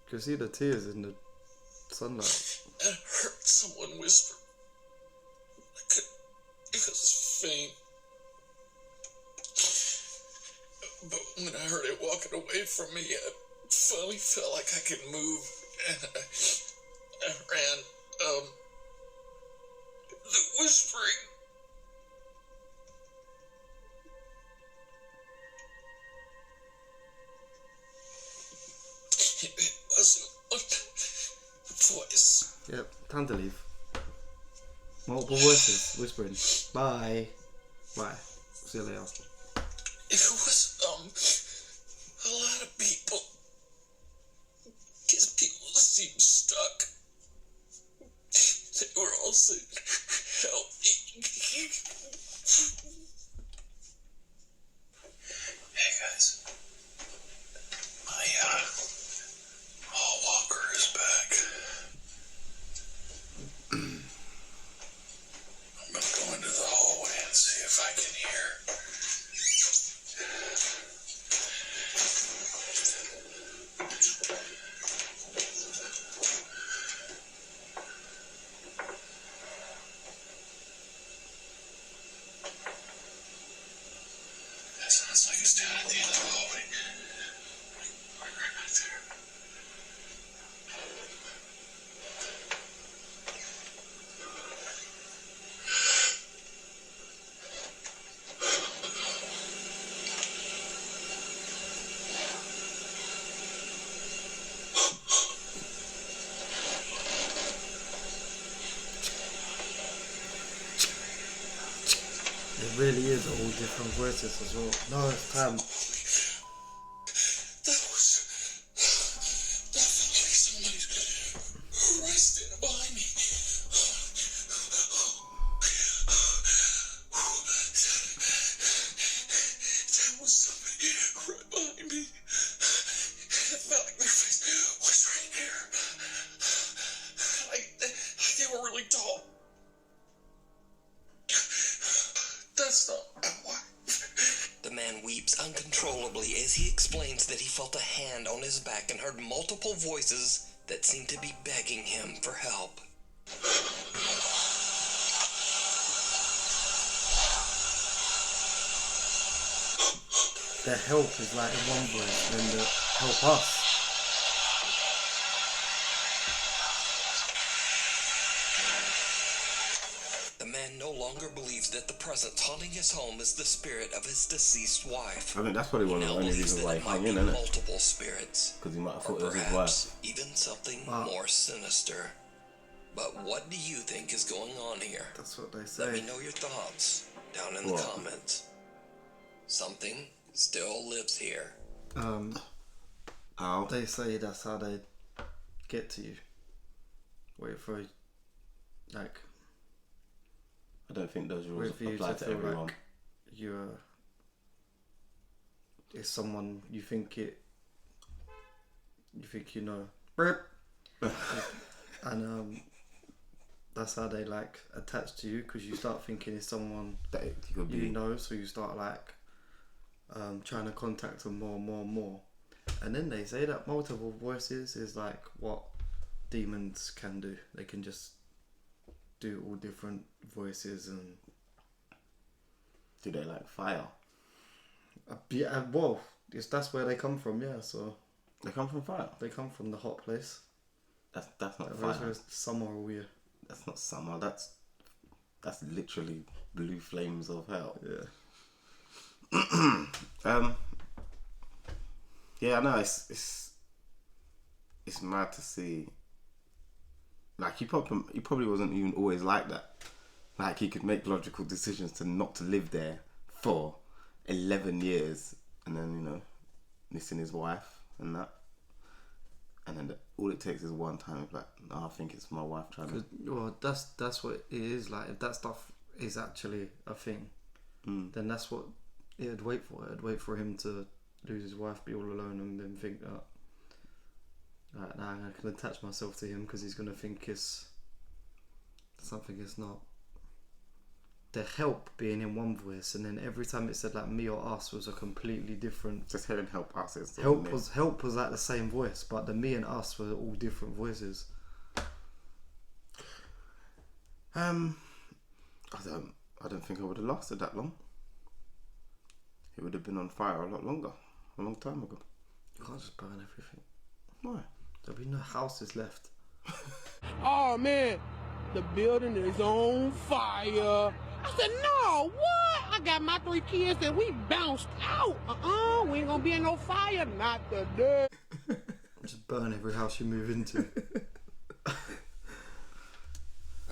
can see the tears in the sunlight. I heard someone whisper. It was faint. But when I heard it walking away from me, I finally felt like I could move. And I ran. The whispering. It wasn't a voice. Yep, time to leave. Multiple voices whispering. Bye. See you later. It was, a lot of people. These people seemed stuck. They were all saying, help me. Hey guys. My, hall walker is back. I'm gonna go into the hallway and see if I can hear. That sounds like it's down at the end of the hallway. Right back there. It really is all different voices as well. No, it's time. That felt like somebody right standing behind me. That was somebody right behind me. It felt like their face was right there. Like they were really tall. That's not why. The man weeps uncontrollably as he explains that he felt a hand on his back and heard multiple voices that seemed to be begging him for help. The help is like in one voice, and then the help us. The man no longer believes that the presence haunting his home is the spirit of his deceased wife. I think that's probably one of the only reasons why he hung in, isn't it? Multiple spirits. Because he might have Or thought it was his perhaps wife. even something more sinister. But what do you think is going on here? That's what they Let say. me know your thoughts down in What? the comments. Something still lives here. Ow. They say that's how they get to you. Wait for like. I don't think those rules Wait for you apply to to feel everyone. like you're. It's someone you think it. You think you know. And that's how they like attach to you, because you start thinking it's someone That it could you be. know, so you start like trying to contact them more. And then they say that multiple voices is like what demons can do. They can just do all different voices and Do they like fire? yeah, well, that's where they come from. Yeah, so They come from fire. they come from the hot place. That's not Whereas fire. summer all year. That's not summer. That's literally blue flames of hell. Yeah. Yeah, I know it's mad to see. Like he probably wasn't even always like that. Like he could make logical decisions to not to live there for 11 years, and then missing his wife and that, and then all it takes is one time. It's like, no, I think it's my wife trying to. Well, that's what it is. Like if that stuff is actually a thing, then that's what it'd wait for. It'd wait for him to lose his wife, be all alone, and then think that. Right now, I can attach myself to him because he's gonna think it's something it's not. The help being in one voice, and then every time it said like me or us was a completely different. Just hearing help us is help was like the same voice, but the me and us were all different voices. I don't think I would have lasted that long. It would have been on fire a lot longer, a long time ago. You can't just burn everything. Why? There'll be no houses left. Oh man, the building is on fire. I said, no, what? I got my 3 kids and we bounced out. We ain't gonna be in no fire, not today. Just burn every house you move into. A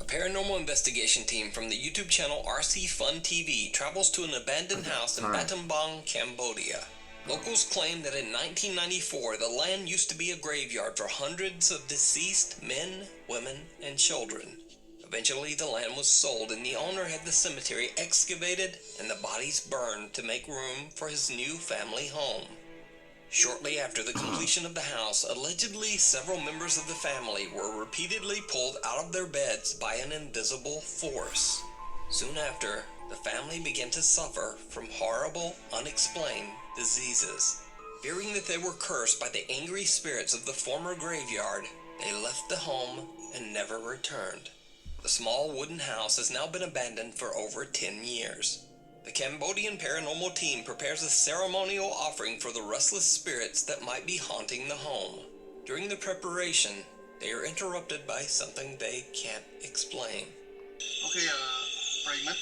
paranormal investigation team from the YouTube channel RC Fun TV travels to an abandoned house in Battambang, Cambodia. Locals claim that in 1994, the land used to be a graveyard for hundreds of deceased men, women, and children. Eventually, the land was sold and the owner had the cemetery excavated and the bodies burned to make room for his new family home. Shortly after the completion of the house, allegedly several members of the family were repeatedly pulled out of their beds by an invisible force. Soon after, the family began to suffer from horrible, unexplained diseases. Fearing that they were cursed by the angry spirits of the former graveyard, they left the home and never returned. The small wooden house has now been abandoned for over 10 years. The Cambodian paranormal team prepares a ceremonial offering for the restless spirits that might be haunting the home. During the preparation, they are interrupted by something they can't explain. Okay, Raymond,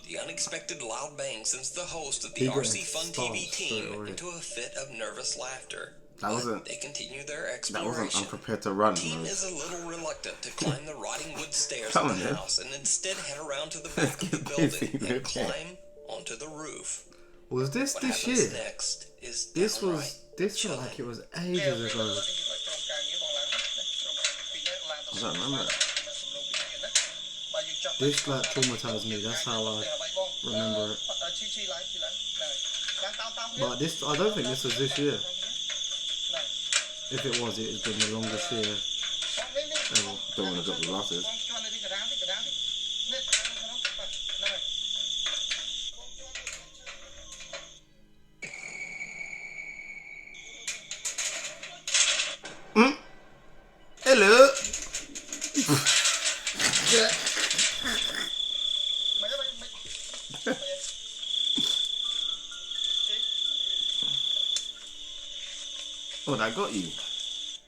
The unexpected loud bang sends the host of the RC Fun TV team into a fit of nervous laughter. They continue their exploration. That wasn't unprepared to run. The team is a little reluctant to climb the rotting wood stairs of the house and instead head around to the back of the building and climb onto the roof. Was this what this happens year? Next is this felt like it was ages ago. I don't remember. This like traumatized me. That's how I remember it. But this, I don't think this was this year. If it was, it has been the longest year ever. Don't want to drop the glasses. Hello. Oh, that got you.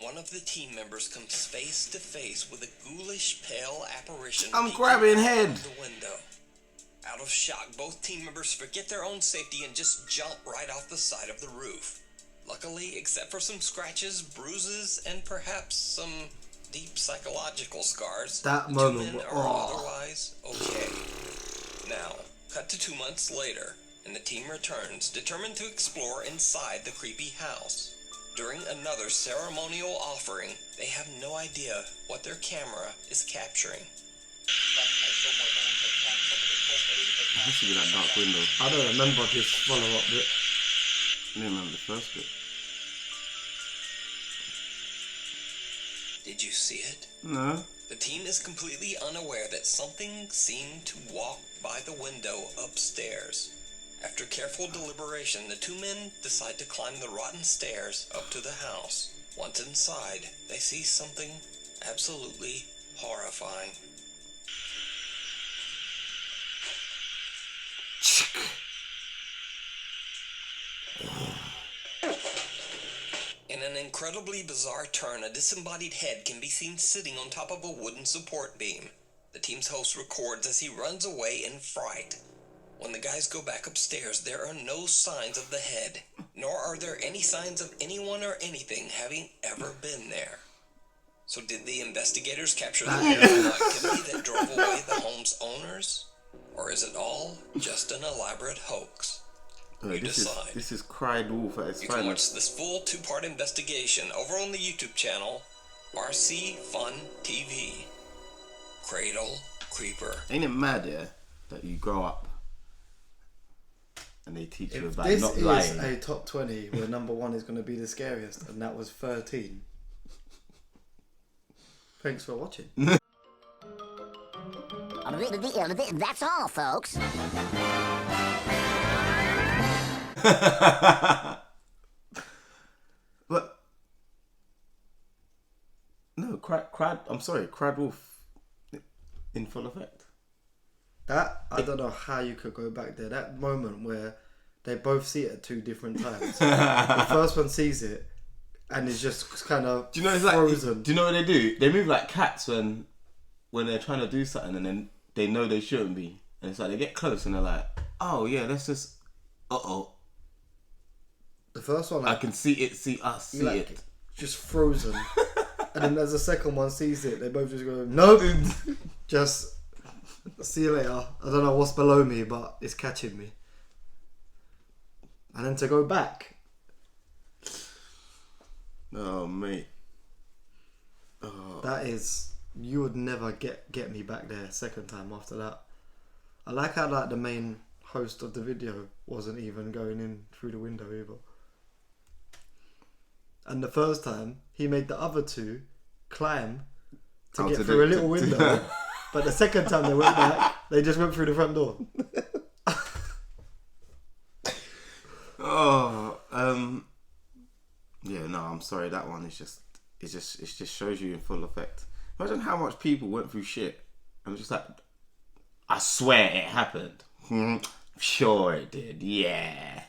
One of the team members comes face to face with a ghoulish, pale apparition. I'm grabbing head. The window. Out of shock, both team members forget their own safety and just jump right off the side of the roof. Luckily, except for some scratches, bruises, and perhaps some deep psychological scars, that moment the two men are otherwise okay. Now, cut to 2 months later, and the team returns, determined to explore inside the creepy house. During another ceremonial offering, they have no idea what their camera is capturing. It has to be that dark window. I don't remember this follow-up bit. I don't remember the first bit. Did you see it? No. The team is completely unaware that something seemed to walk by the window upstairs. After careful deliberation, the two men decide to climb the rotten stairs up to the house. Once inside, they see something absolutely horrifying. In an incredibly bizarre turn, a disembodied head can be seen sitting on top of a wooden support beam. The team's host records as he runs away in fright. When the guys go back upstairs, there are no signs of the head, nor are there any signs of anyone or anything having ever been there. So did the investigators capture the paranormal activity that drove away the home's owners? Or is it all just an elaborate hoax? This is Cried Wolf at its You can finest. watch this full 2-part investigation over on the YouTube channel, RC Fun TV. Cradle Creeper. Ain't it mad, yeah, that you grow up and they teach you If about this not is lying? a top 20 where number 1 is going to be the scariest, and that was 13. Thanks for watching. That's all, folks. But no, Cried Wolf in full effect. That, I don't know how you could go back there. That moment where they both see it at 2 different times. The first one sees it and is just kind of frozen. Do you know what they do? They move like cats when they're trying to do something and then they know they shouldn't be. And it's like they get close and they're like, oh yeah, let's just, The first one, I can see us, see it. Just frozen. And then as the second one sees it, they both just go, nope. Just, see you later. I don't know what's below me, but it's catching me. And then to go back. Oh, mate. Oh. That is, you would never get me back there second time after that. I like how the main host of the video wasn't even going in through the window either. And the first time, he made the other 2 climb to get through a little window. But the second time they went back, they just went through the front door. Yeah, no, I'm sorry. That one is it just shows you in full effect. Imagine how much people went through shit. I'm just like, I swear it happened. Sure it did. Yeah.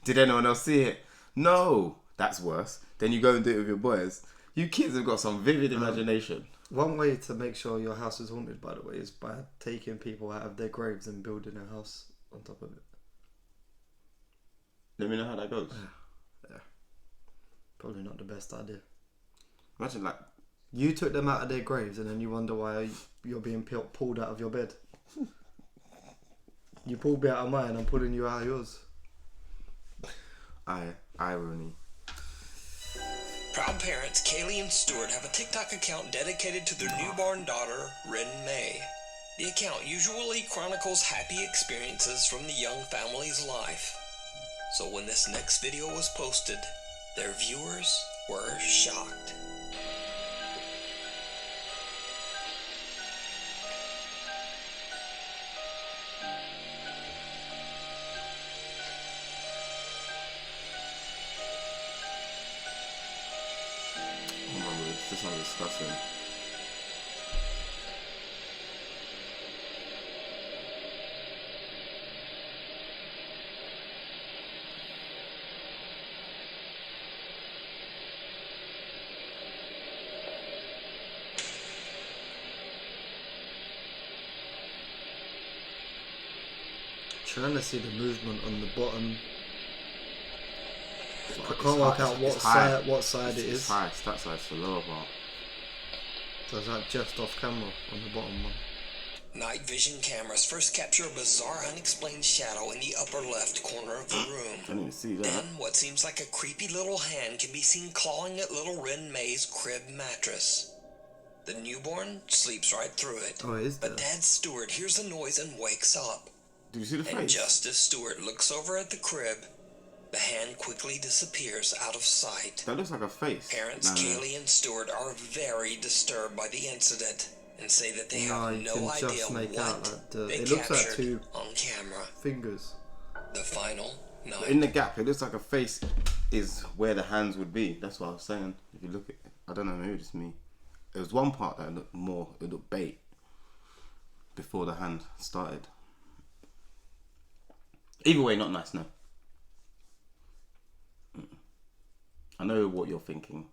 Did anyone else see it? No. That's worse. Then you go and do it with your boys. You kids have got some vivid imagination. One way to make sure your house is haunted, by the way, is by taking people out of their graves and building a house on top of it. Let me know how that goes. Yeah. Probably not the best idea. Imagine like you took them out of their graves and then you wonder why you're being pulled out of your bed. You pulled me out of mine, I'm pulling you out of yours. Irony. Proud parents Kaylee and Stuart have a TikTok account dedicated to their newborn daughter, Rin May. The account usually chronicles happy experiences from the young family's life. So when this next video was posted, their viewers were shocked. This is disgusting. Trying to see the movement on the bottom. I can't work out what side it is. It's high, that side's the lower part. So is that just off camera on the bottom one? Night vision cameras first capture a bizarre unexplained shadow in the upper left corner of the room. I didn't even see that. Then what seems like a creepy little hand can be seen clawing at little Rin May's crib mattress. The newborn sleeps right through it. Oh, is but Dad Stewart hears a noise and wakes up. Did you see the face? And just as Stewart looks over at the crib, The hand quickly disappears out of sight. That looks like a face. Parents Kaylee and Stuart are very disturbed by the incident and say that they have no idea what they it looks like captured two on camera. fingers. The final night. In the gap, it looks like a face is where the hands would be. That's what I was saying. If you look at it, I don't know, maybe it's me. There was one part that looked more, it looked bait before the hand started. Either way, not nice, no. I know what you're thinking.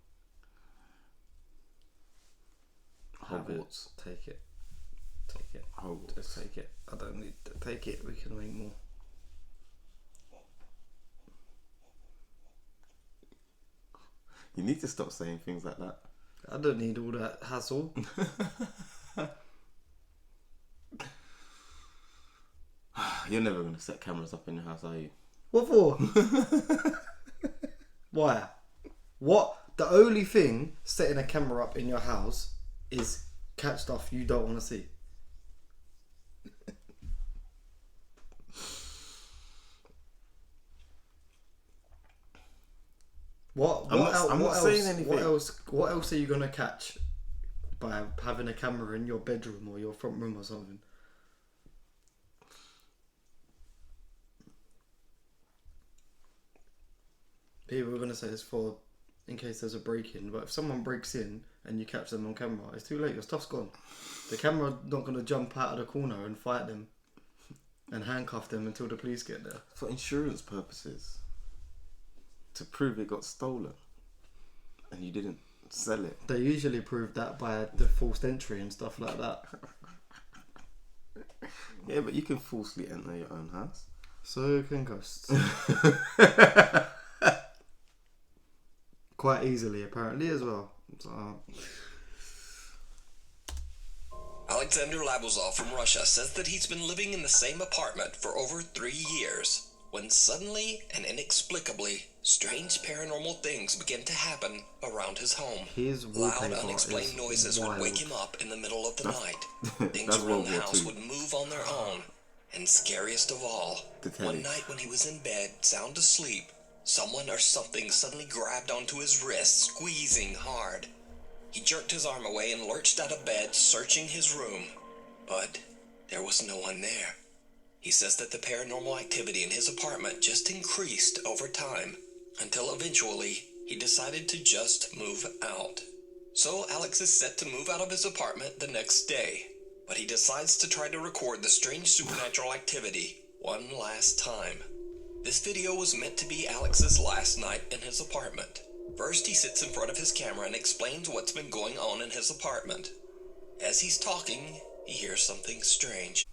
Hogwarts. Take it. Take it. Hogwarts. Just take it. I don't need to take it. We can make more. You need to stop saying things like that. I don't need all that hassle. You're never going to set cameras up in your house, are you? What for? Why? What? The only thing setting a camera up in your house is catch stuff you don't want to see. I'm not saying anything. What else are you gonna catch by having a camera in your bedroom or your front room or something? People are gonna say it's for in case there's a break-in, but if someone breaks in and you catch them on camera, it's too late. Your stuff's gone. The camera not gonna jump out of the corner and fight them and handcuff them until the police get there. For insurance purposes. To prove it got stolen and you didn't sell it. They usually prove that by the forced entry and stuff like that. Yeah, but you can falsely enter your own house. So can ghosts. Quite easily, apparently, as well. So, Alexander Labuzov from Russia says that he's been living in the same apartment for over 3 years, when suddenly and inexplicably, strange paranormal things began to happen around his home. Loud, unexplained noises would wake him up in the middle of the night. Things around the house would move on their own. And scariest of all, one night when he was in bed, sound asleep, someone or something suddenly grabbed onto his wrist, squeezing hard. He jerked his arm away and lurched out of bed, searching his room. But there was no one there. He says that the paranormal activity in his apartment just increased over time, until eventually he decided to just move out. So Alex is set to move out of his apartment the next day, but he decides to try to record the strange supernatural activity one last time. This video was meant to be Alex's last night in his apartment. First, he sits in front of his camera and explains what's been going on in his apartment. As he's talking, he hears something strange.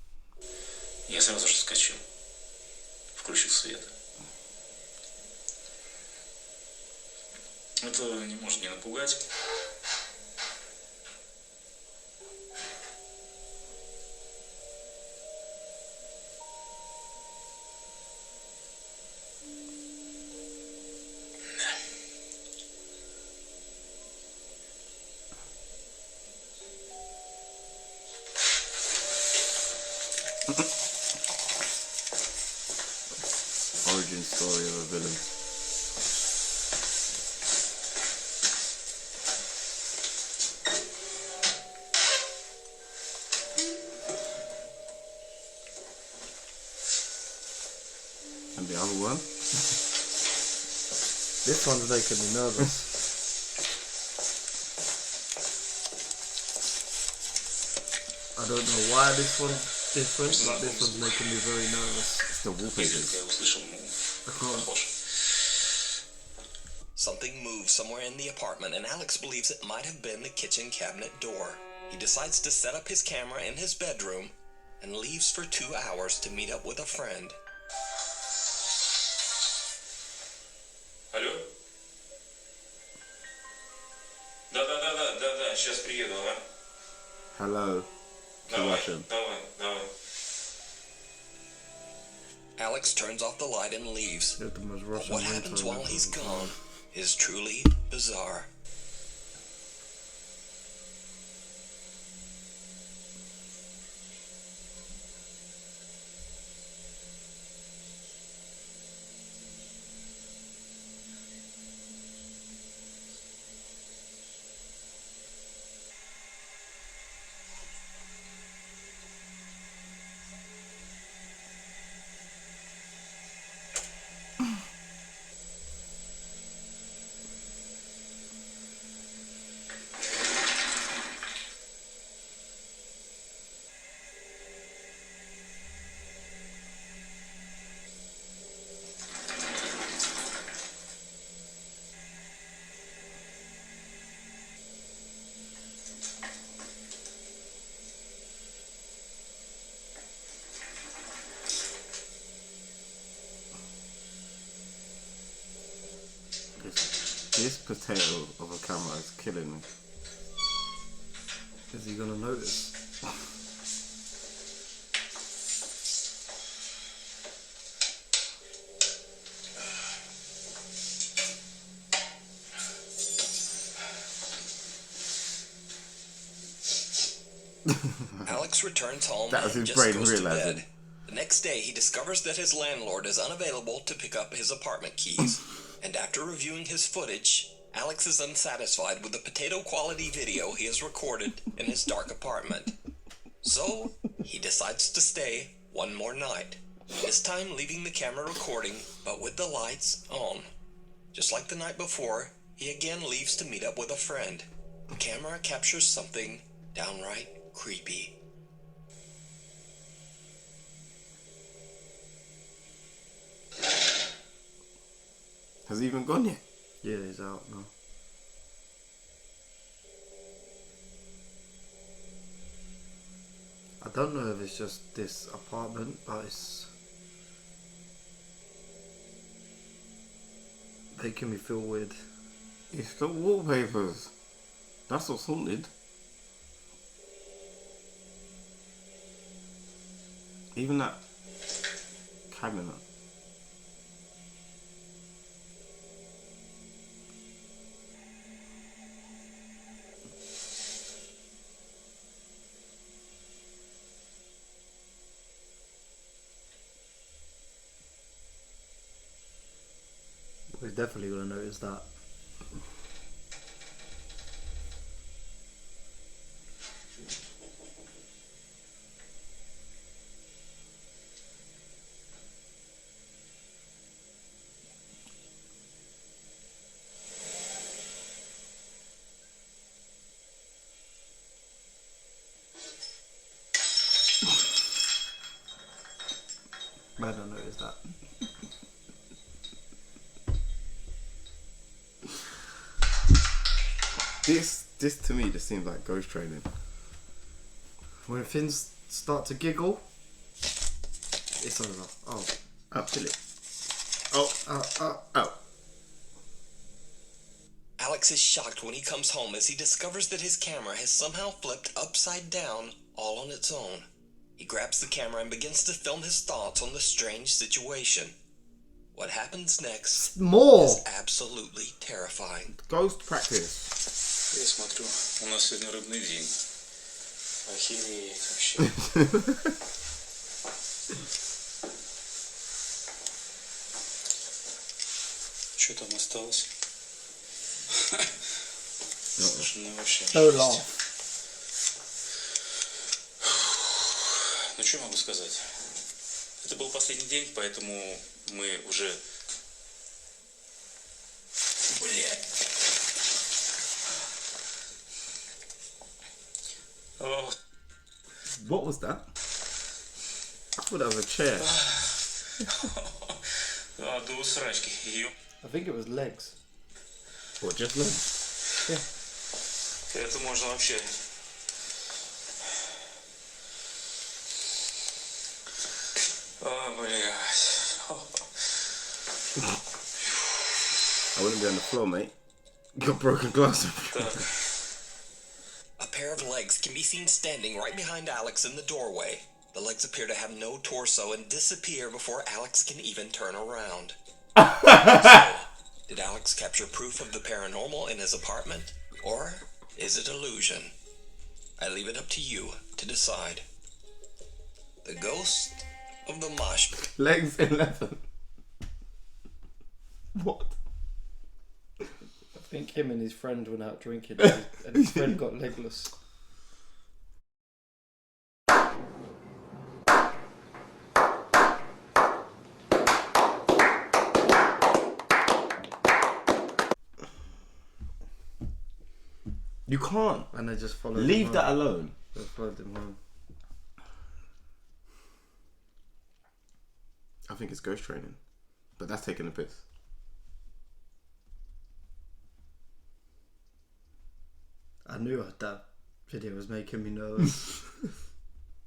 Я сразу же вскочил, включил свет. Это не может не напугать. Origin story of a villain. And the other one? This one's making me nervous. I don't know why this one's different, but this one's making me very nervous. It's the wallpapers. Something moves somewhere in the apartment, and Alex believes it might have been the kitchen cabinet door. He decides to set up his camera in his bedroom and leaves for 2 hours to meet up with a friend. Алло? Да, сейчас приеду, ага. Hello. Давай. Alex turns off the light and leaves. But what happens while he's gone is truly bizarre. This potato of a camera is killing me. Is he gonna notice? Alex returns home That was and his just brain goes to realising. bed. The next day, he discovers that his landlord is unavailable to pick up his apartment keys. And after reviewing his footage, Alex is unsatisfied with the potato-quality video he has recorded in his dark apartment. So, he decides to stay one more night. This time leaving the camera recording, but with the lights on. Just like the night before, he again leaves to meet up with a friend. The camera captures something downright creepy. Has he even gone yet? Yeah, he's out now. I don't know if it's just this apartment, but it's making me feel weird. It's the wallpapers. That's what's haunted. Even that cabinet. We're definitely gonna notice that. I don't notice that. This to me just seems like ghost training. When things start to giggle, it's over. Oh, kill it. Oh. Alex is shocked when he comes home as he discovers that his camera has somehow flipped upside down all on its own. He grabs the camera and begins to film his thoughts on the strange situation. What happens next is absolutely terrifying. Ghost practice. Я смотрю, у нас сегодня рыбный день. Охереть вообще. Что там осталось? Слушай, ну вообще... Ну что могу сказать? Это был последний день, поэтому мы уже... Блядь. What was that? I thought that was a chair. До усрачки. I think it was legs. What, just legs? Yeah. Это можно вообще... I wouldn't be on the floor, mate. You got broken glass. A pair of legs can be seen standing right behind Alex in the doorway. The legs appear to have no torso and disappear before Alex can even turn around. So, did Alex capture proof of the paranormal in his apartment? Or is it illusion? I leave it up to you to decide. The ghost of the mosh pit. Legs 11. What? I think him and his friend went out drinking and his friend got legless. You can't. And they just followed Leave him that home. alone. They followed him home. I think it's ghost training. But that's taking a piss. I knew that video was making me nervous.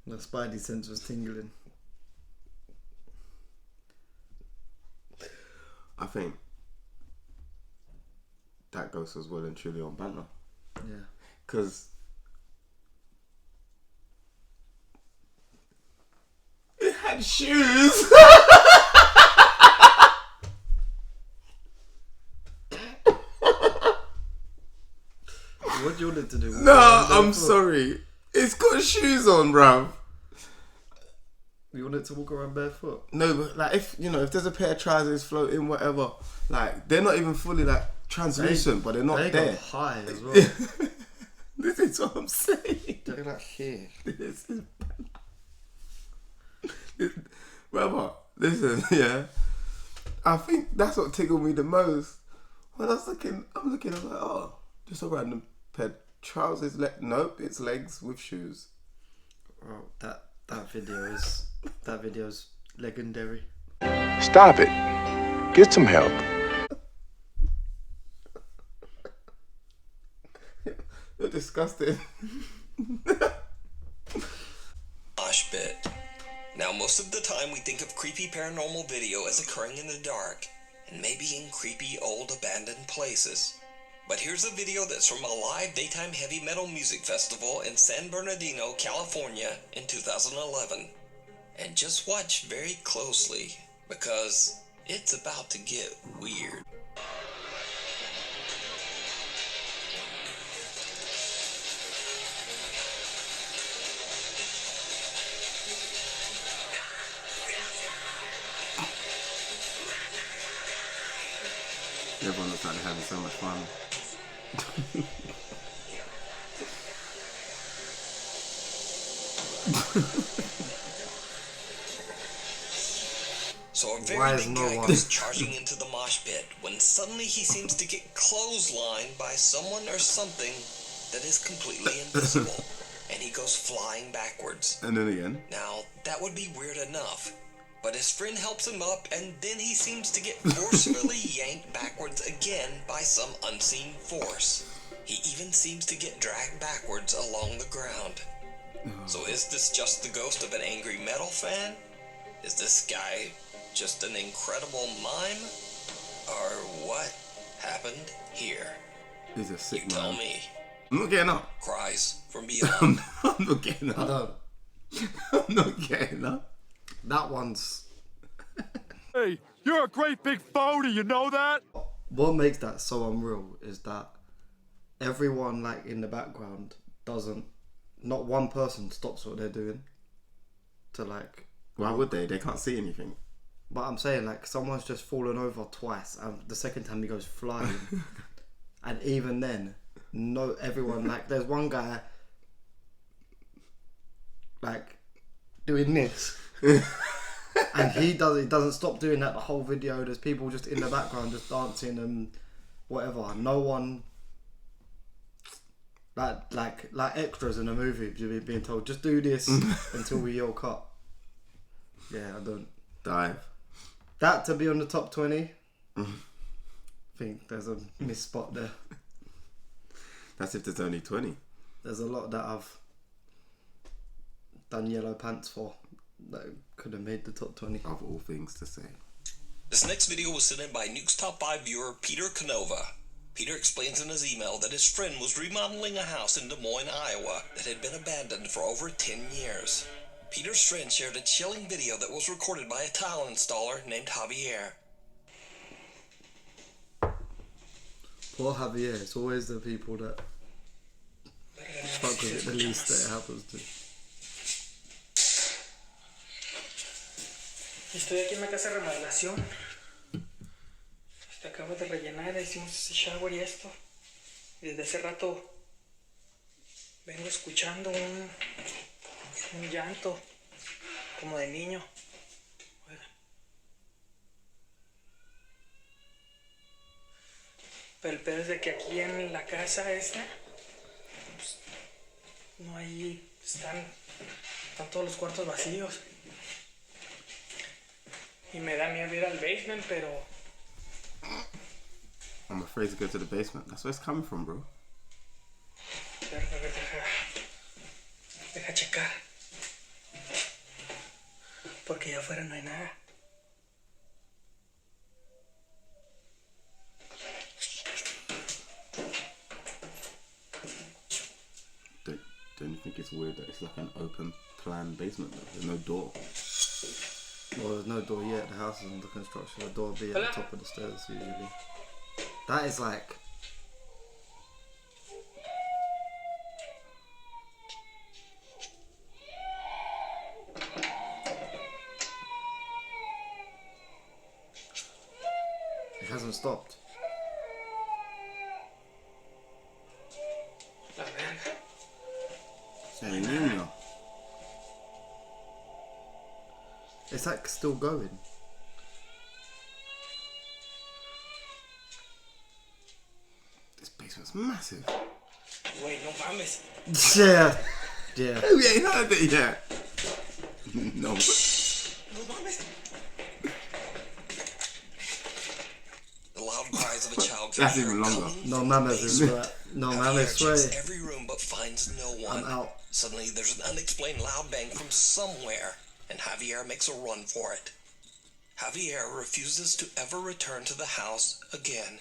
My spidey sense was tingling. I think that ghost was well and truly on banter. Yeah. Because it had shoes. What do you want it to do? No, I'm sorry. It's got shoes on, bruv. You want it to walk around barefoot? No, but like if there's a pair of trousers floating, whatever, like they're not even fully like translucent, but they're not they there. Go high as well. This is what I'm saying. They're like here. This is brother, listen, yeah. I think that's what tickled me the most. When I'm looking, I was like, oh, just a random pair of trousers. Nope, it's legs with shoes. Oh, that video's legendary. Stop it. Get some help. You're disgusting. Mosh pit. Now, most of the time we think of creepy paranormal video as occurring in the dark, and maybe in creepy old abandoned places. But here's a video that's from a live daytime heavy metal music festival in San Bernardino, California in 2011. And just watch very closely, because it's about to get weird. Everyone looks like they're having so much fun. So a very big guy goes charging into the mosh pit when suddenly he seems to get clotheslined by someone or something that is completely invisible, and he goes flying backwards. And then again. Now, that would be weird enough, but his friend helps him up, and then he seems to get forcefully yanked backwards again by some unseen force. He even seems to get dragged backwards along the ground. So is this just the ghost of an angry metal fan? Is this guy just an incredible mime? Or what happened here? He's a sick man. Tell me. I'm not getting up. Cries from beyond. I'm not getting up. I don't. I'm not getting up. That one's... Hey, you're a great big phony, you know that? What makes that so unreal is that everyone like in the background doesn't... Not one person stops what they're doing to like... Why would they? They can't see anything. But I'm saying like someone's just fallen over twice and the second time he goes flying. And even then, no, everyone like... There's one guy like doing this. And he doesn't stop doing that the whole video. There's people just in the background just dancing and whatever. No one like extras in a movie being told just do this until we all cut. Yeah, I don't dive. That to be on the top 20. I think there's a miss spot there. That's if there's only 20. There's a lot that I've done yellow pants for that could have made the top 20. Of all things to say. This next video was sent in by Nuke's Top 5 viewer Peter Canova. Peter explains in his email that his friend was remodeling a house in Des Moines, Iowa that had been abandoned for over 10 years. Peter's friend shared a chilling video that was recorded by a tile installer named Javier. Poor Javier, it's always the people that fuck with it the least that it happens to. Estoy aquí en la casa de remodelación. Acabo de rellenar, hicimos ese shower y esto. Y desde hace rato vengo escuchando un llanto como de niño. Oigan. Pero el pedo es de que aquí en la casa esta pues, no hay, están todos los cuartos vacíos. Y me da miedo ir al basement, pero... I'm afraid to go to the basement. That's where it's coming from, bro. Deja checar. Porque allá afuera no hay nada. think it's weird that it's like an open plan basement though. There's no door. Well, there's no door yet. The house is under construction. The door will be at the top of the stairs usually. That is like... It hasn't stopped. El Niño. It's like still going. This basement's massive. Wait, no mames. Yeah. Yeah. We ain't heard it yet. No. No mames. The loud cries of a child. That's even longer. No mames is right. No mames checks way. every room but finds no one. I'm out. Suddenly there's an unexplained loud bang from somewhere, and Javier makes a run for it. Javier refuses to ever return to the house again.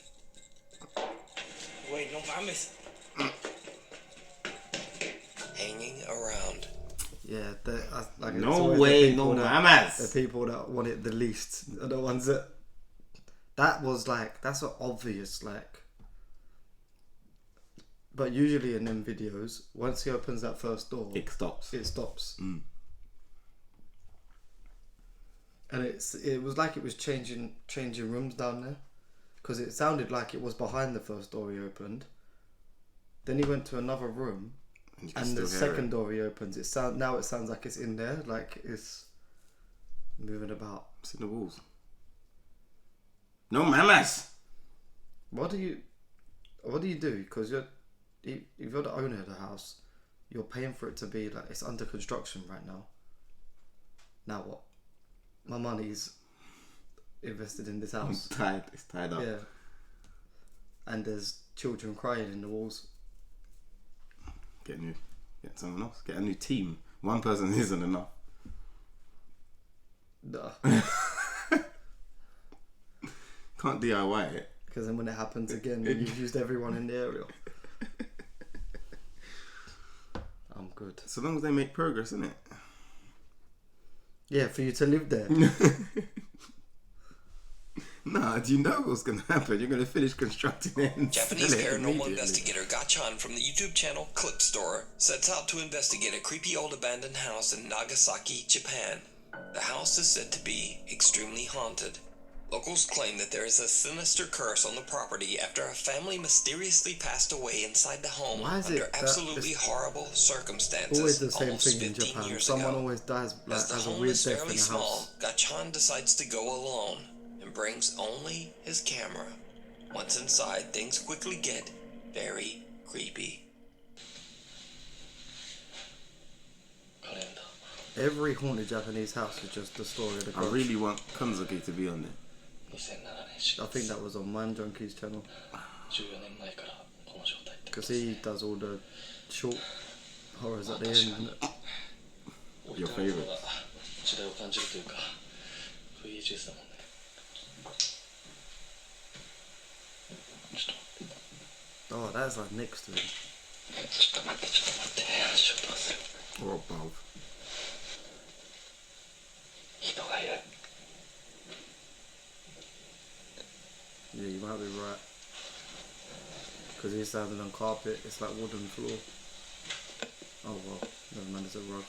Wait, no mames. Hanging around. Yeah, like No way, no mames. The people that want it the least are the ones that... That was like, that's an obvious like... But usually in them videos, once he opens that first door... It stops. It stops. Mm. And it was like it was changing rooms down there. Because it sounded like it was behind the first door he opened. Then he went to another room. And the second door he opens, now it sounds like it's in there. Like it's moving about. It's in the walls. No mames! What do you do? Because if you're the owner of the house, you're paying for it to be like, it's under construction right now. Now what? My money's invested in this house. It's tied up. Yeah. And there's children crying in the walls. Get someone else. Get a new team. One person isn't enough. Duh. Can't DIY it. Because then when it happens again, you've used everyone in the area. I'm good. So long as they make progress, isn't it? Yeah, for you to live there. Nah, do you know what's going to happen? You're going to finish constructing it and Japanese paranormal investigator Gachan from the YouTube channel Clip Store sets out to investigate a creepy old abandoned house in Nagasaki, Japan. The house is said to be extremely haunted. Locals claim that there is a sinister curse on the property after a family mysteriously passed away inside the home under absolutely horrible circumstances. Always the same almost thing in 15 Japan. years Someone ago. always dies like, As the has a home weird is death fairly in the small, house. Gachan decides to go alone and brings only his camera. Once inside, things quickly get very creepy. Every haunted Japanese house is just the story of the ghost. I really want Kanzuki to be on there. I think that was on Mind Junkie's channel. Because he does all the short horrors at the end, isn't it? Your favourite? Oh, that's like next to him. Or above. Yeah, you might be right. Because he's standing on carpet, it's like wooden floor. Oh well, never mind, it's a rug.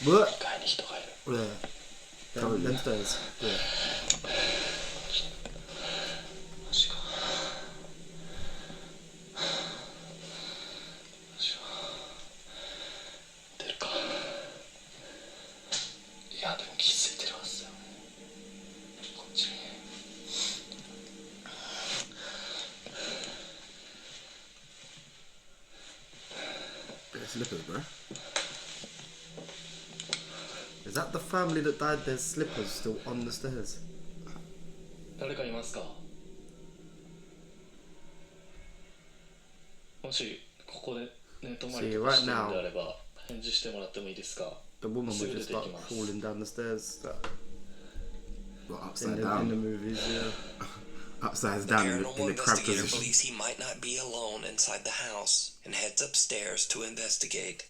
What? Yeah. Them stairs. Yeah. Slippers, bro. Is that the family that died? There's slippers still on the stairs. See, right now, the woman would just start falling down the stairs. Well, upside in down. the movies, yeah. upside The down in paranormal the crab investigator position. believes he might not be alone inside the house and heads upstairs to investigate.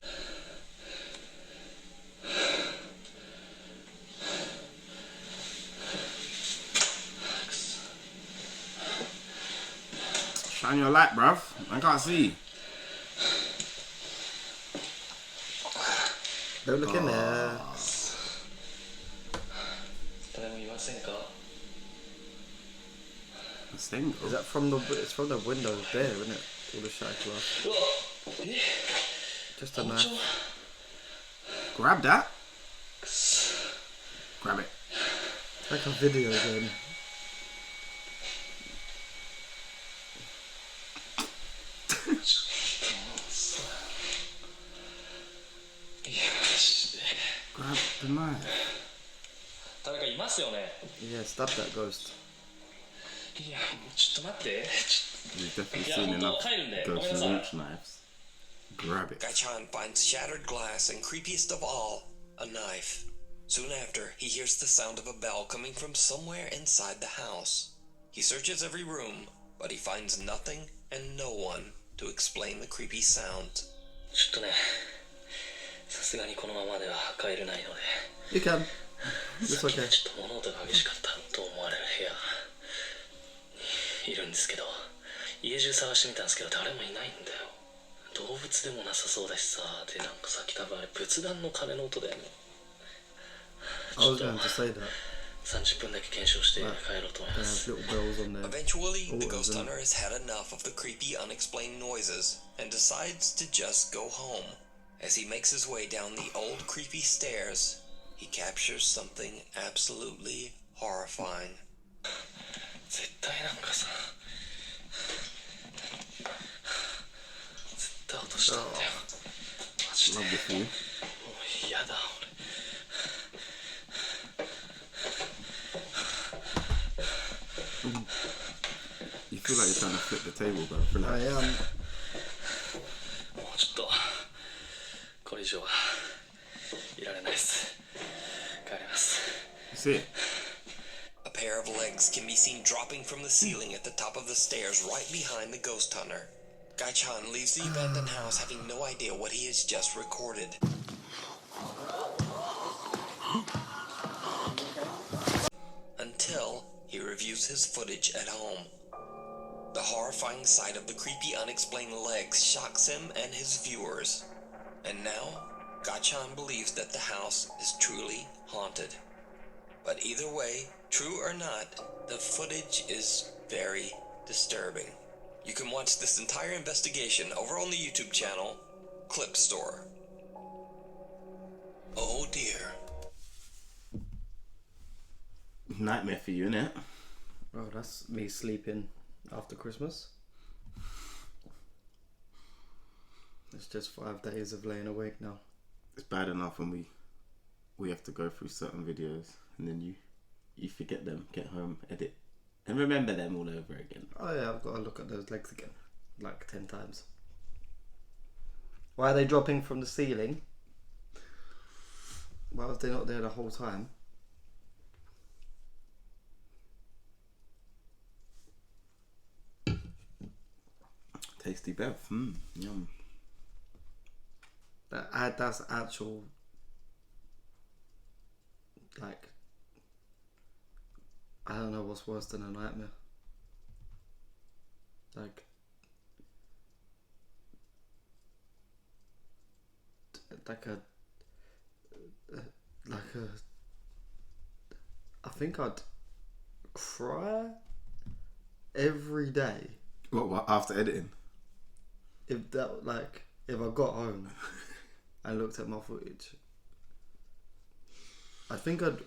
Shine your light, bruv. I can't see. Don't look in there. Is that from the? It's from the window there, isn't it? All the shattered glass. Just a knife. Grab that. Grab it. Like a video game. Grab the knife. Yeah, stab that ghost. You've definitely seen enough ghost launch knives. Grab it. Gaichan finds shattered glass and, creepiest of all, a knife. Soon after, he hears the sound of a bell coming from somewhere inside the house. He searches every room, but he finds nothing and no one to explain the creepy sound. You can. It's okay. 物音が激しかったと思われる部屋いるんですけど、家中探してみたんですけど誰もいないんだよ。動物でもなさそうだしさ、でなんかさっき多分あれ仏壇の鐘の音だよね。I was going to say that. 30分だけ検証して帰ろうと思います。 Eventually, the ghost hunter has had enough of the creepy, unexplained noises and decides to just go home. As he makes his way down the old, creepy stairs, he captures something absolutely horrifying. 絶対なんかさ、絶対落としたんだよ。マジで。もう嫌だ俺。You feel like you're trying to flip the table, bro. Relax. I am. もうちょっとこれ以上はいられないです。帰ります。That's it. A pair of legs can be seen dropping from the ceiling at the top of the stairs right behind the ghost hunter. Gaichan leaves the abandoned house having no idea what he has just recorded. Until he reviews his footage at home. The horrifying sight of the creepy, unexplained legs shocks him and his viewers. And now, Gaichan believes that the house is truly haunted. But either way, true or not, the footage is very disturbing. You can watch this entire investigation over on the YouTube channel, Clip Store. Oh dear. Nightmare for you, innit? Oh, that's me sleeping after Christmas. It's just 5 days of laying awake now. It's bad enough when we have to go through certain videos and then you forget them, get home, edit, and remember them all over again. Oh yeah, I've got to look at those legs again, like 10 times. Why are they dropping from the ceiling? Why was they not there the whole time? Tasty Bev, yum. That's actual, like, I don't know what's worse than a nightmare. Like I think I'd cry every day. What after editing? If I got home and looked at my footage, I think I'd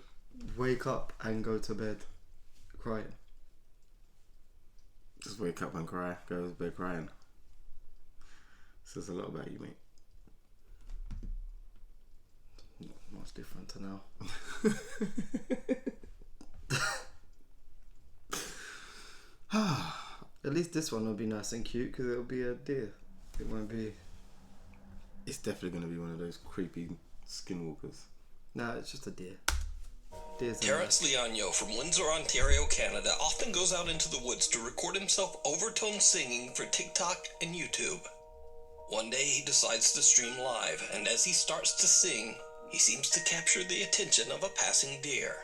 wake up and go to bed crying. Just wake up and cry, go to bed crying. Says a lot about you, mate. Not much different to now. At least this one will be nice and cute because it'll be a deer. It won't be. It's definitely going to be one of those creepy skinwalkers. No, it's just a deer. Terrence Leonio from Windsor, Ontario, Canada often goes out into the woods to record himself overtone singing for TikTok and YouTube. One day he decides to stream live, and as he starts to sing, he seems to capture the attention of a passing deer.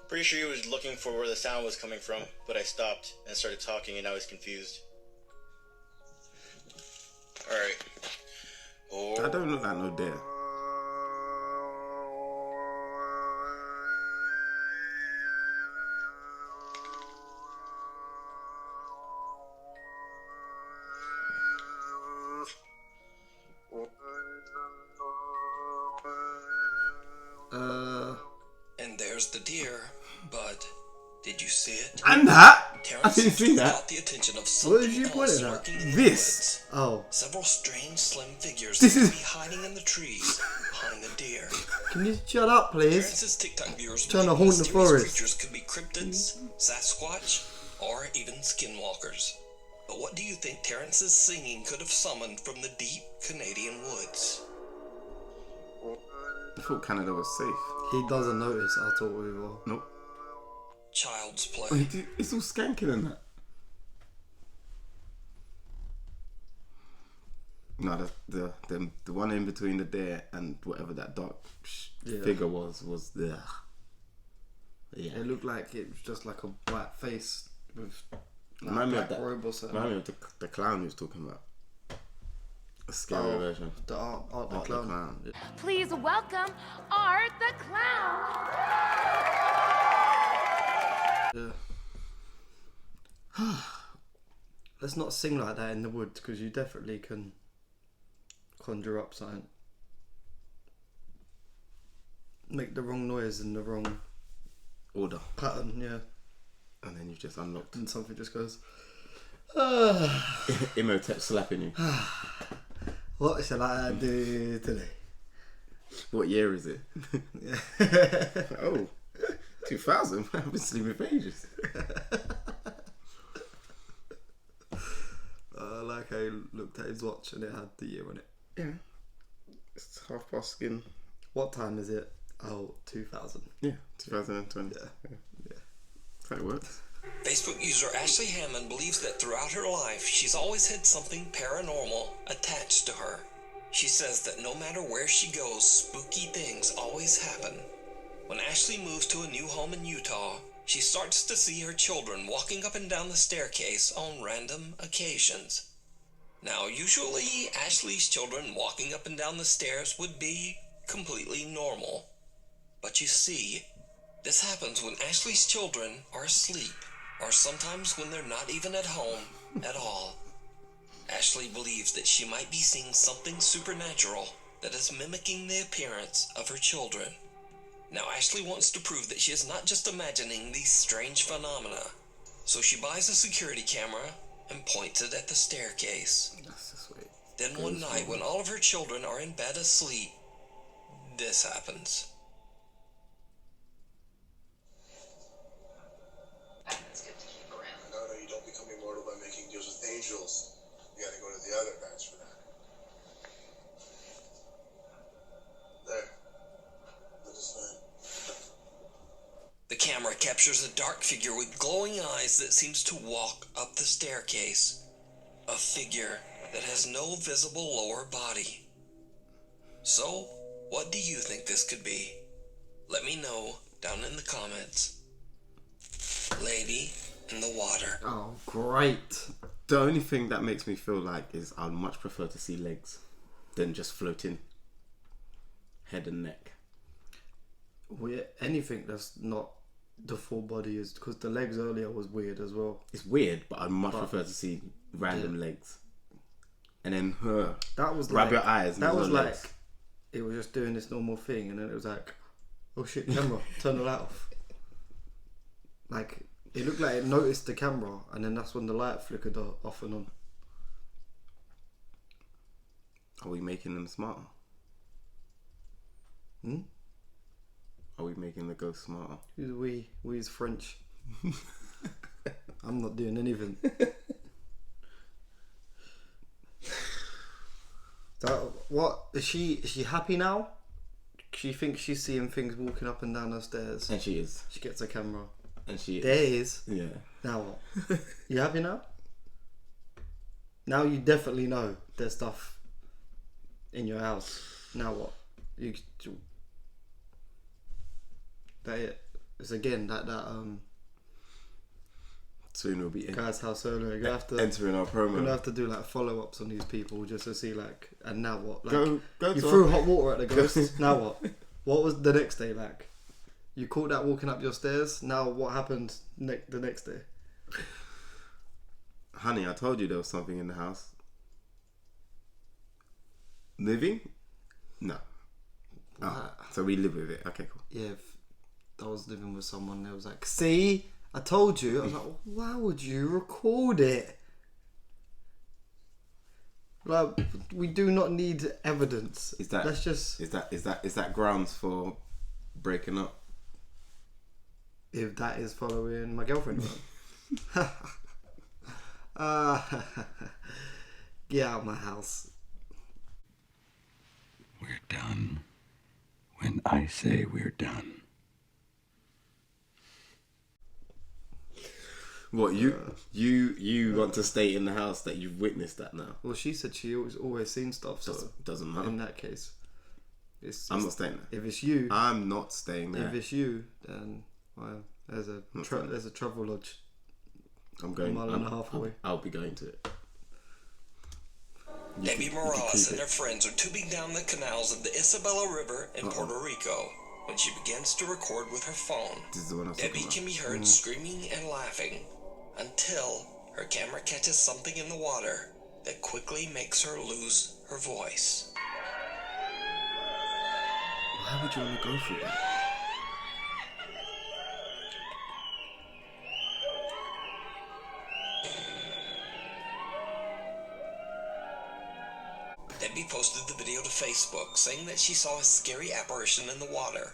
Pretty sure he was looking for where the sound was coming from, but I stopped and started talking and now he's confused. Alright. I don't look like no deer. And there's the deer, but did you see it? And that? Terrence I didn't see that. caught the attention of What something did you else point at? lurking in the This. woods. Oh. Several strange, slim figures This seem is- to be hiding in the trees behind the deer. Can you shut up, please? Terrence's TikTok viewers Trying to believe haunt the mysterious forest. creatures could be cryptids, Sasquatch, or even skinwalkers. But what do you think Terrence's singing could have summoned from the deep Canadian woods? I thought Canada was safe. He doesn't notice at all either. Nope. Child's play. Oh, it's all skanking and that. No, the one in between the deer and whatever that dark figure was the. Yeah. It looked like it was just like a white face with like Remind me of black that. robe or something. Remind me of the clown you was talking about. A scary version. The Art the Clown. Yeah. Please welcome Art the Clown. Yeah. Let's not sing like that in the woods because you definitely can conjure up something. Make the wrong noise in the wrong order pattern, yeah. And then you just unlocked. And something just goes. Imhotep slapping you. What shall I do today? What year is it? Oh, 2000. I've been sleeping for ages. Like I looked at his watch and it had the year on it. Yeah. It's skin. What time is it? Oh, 2000. Yeah, 2020. Yeah. That's how it works. Facebook user Ashley Hammond believes that throughout her life, she's always had something paranormal attached to her. She says that no matter where she goes, spooky things always happen. When Ashley moves to a new home in Utah, she starts to see her children walking up and down the staircase on random occasions. Now, usually, Ashley's children walking up and down the stairs would be completely normal. But you see, this happens when Ashley's children are asleep, or sometimes when they're not even at home at all. Ashley believes that she might be seeing something supernatural that is mimicking the appearance of her children. Now, Ashley wants to prove that she is not just imagining these strange phenomena, so she buys a security camera and points it at the staircase. That's the way. Then one night, when all of her children are in bed asleep, this happens. No, you don't become immortal by making deals with angels. You gotta go to the other guys for that. There. That is fine. The camera captures a dark figure with glowing eyes that seems to walk up the staircase. A figure that has no visible lower body. So, what do you think this could be? Let me know down in the comments. Lady in the water. Oh, great. The only thing that makes me feel like is I'd much prefer to see legs than just floating head and neck. Well, yeah, anything that's not the full body is because the legs earlier was weird as well. It's weird, but I'd much prefer to see random legs. And then that was grab like, your eyes. And that was like legs. it was just doing this normal thing, and then it was like, oh shit, camera, turn the light off. Like it looked like it noticed the camera, and then that's when the light flickered off and on. Are we making them smarter? Are we making the ghost smarter? Who's we? We's French. I'm not doing anything. So, what is she? Is she happy now? she thinks she's seeing things walking up and down her stairs. And she is. She gets a camera. And she is. There is. Yeah. Now what? You happy now? Now you definitely know there's stuff in your house. Now what? It's again that soon we'll be Guy's House solo. You have to entering our promo. We're gonna have to do like follow-ups on these people just to see like, and now what? Like, go you to threw hot water at the ghost. Now what? What was the next day like? You caught that walking up your stairs. Now what happened the next day? Honey, I told you there was something in the house. Living? No. Oh, so we live with it. Okay, cool. Yeah, if I was living with someone, they was like, see, I told you. I was like, why would you record it? Like, we do not need evidence. Is that grounds for breaking up? If that is following my girlfriend around. Get out of my house. We're done when I say we're done. What, you want to stay in the house that you've witnessed that now? Well, she said she always seen stuff, so doesn't matter. In that case, I'm not staying there. If it's you, I'm not staying there. If it's you, then well, there's a travel lodge. I'm going. A mile and a half away. I'll be going to it. Debbie Morales and her friends are tubing down the canals of the Isabella River in Puerto Rico when she begins to record with her phone. This is the one I was Debbie can be heard screaming and laughing until her camera catches something in the water that quickly makes her lose her voice. Why would you want to go through that? Debbie posted the video to Facebook saying that she saw a scary apparition in the water.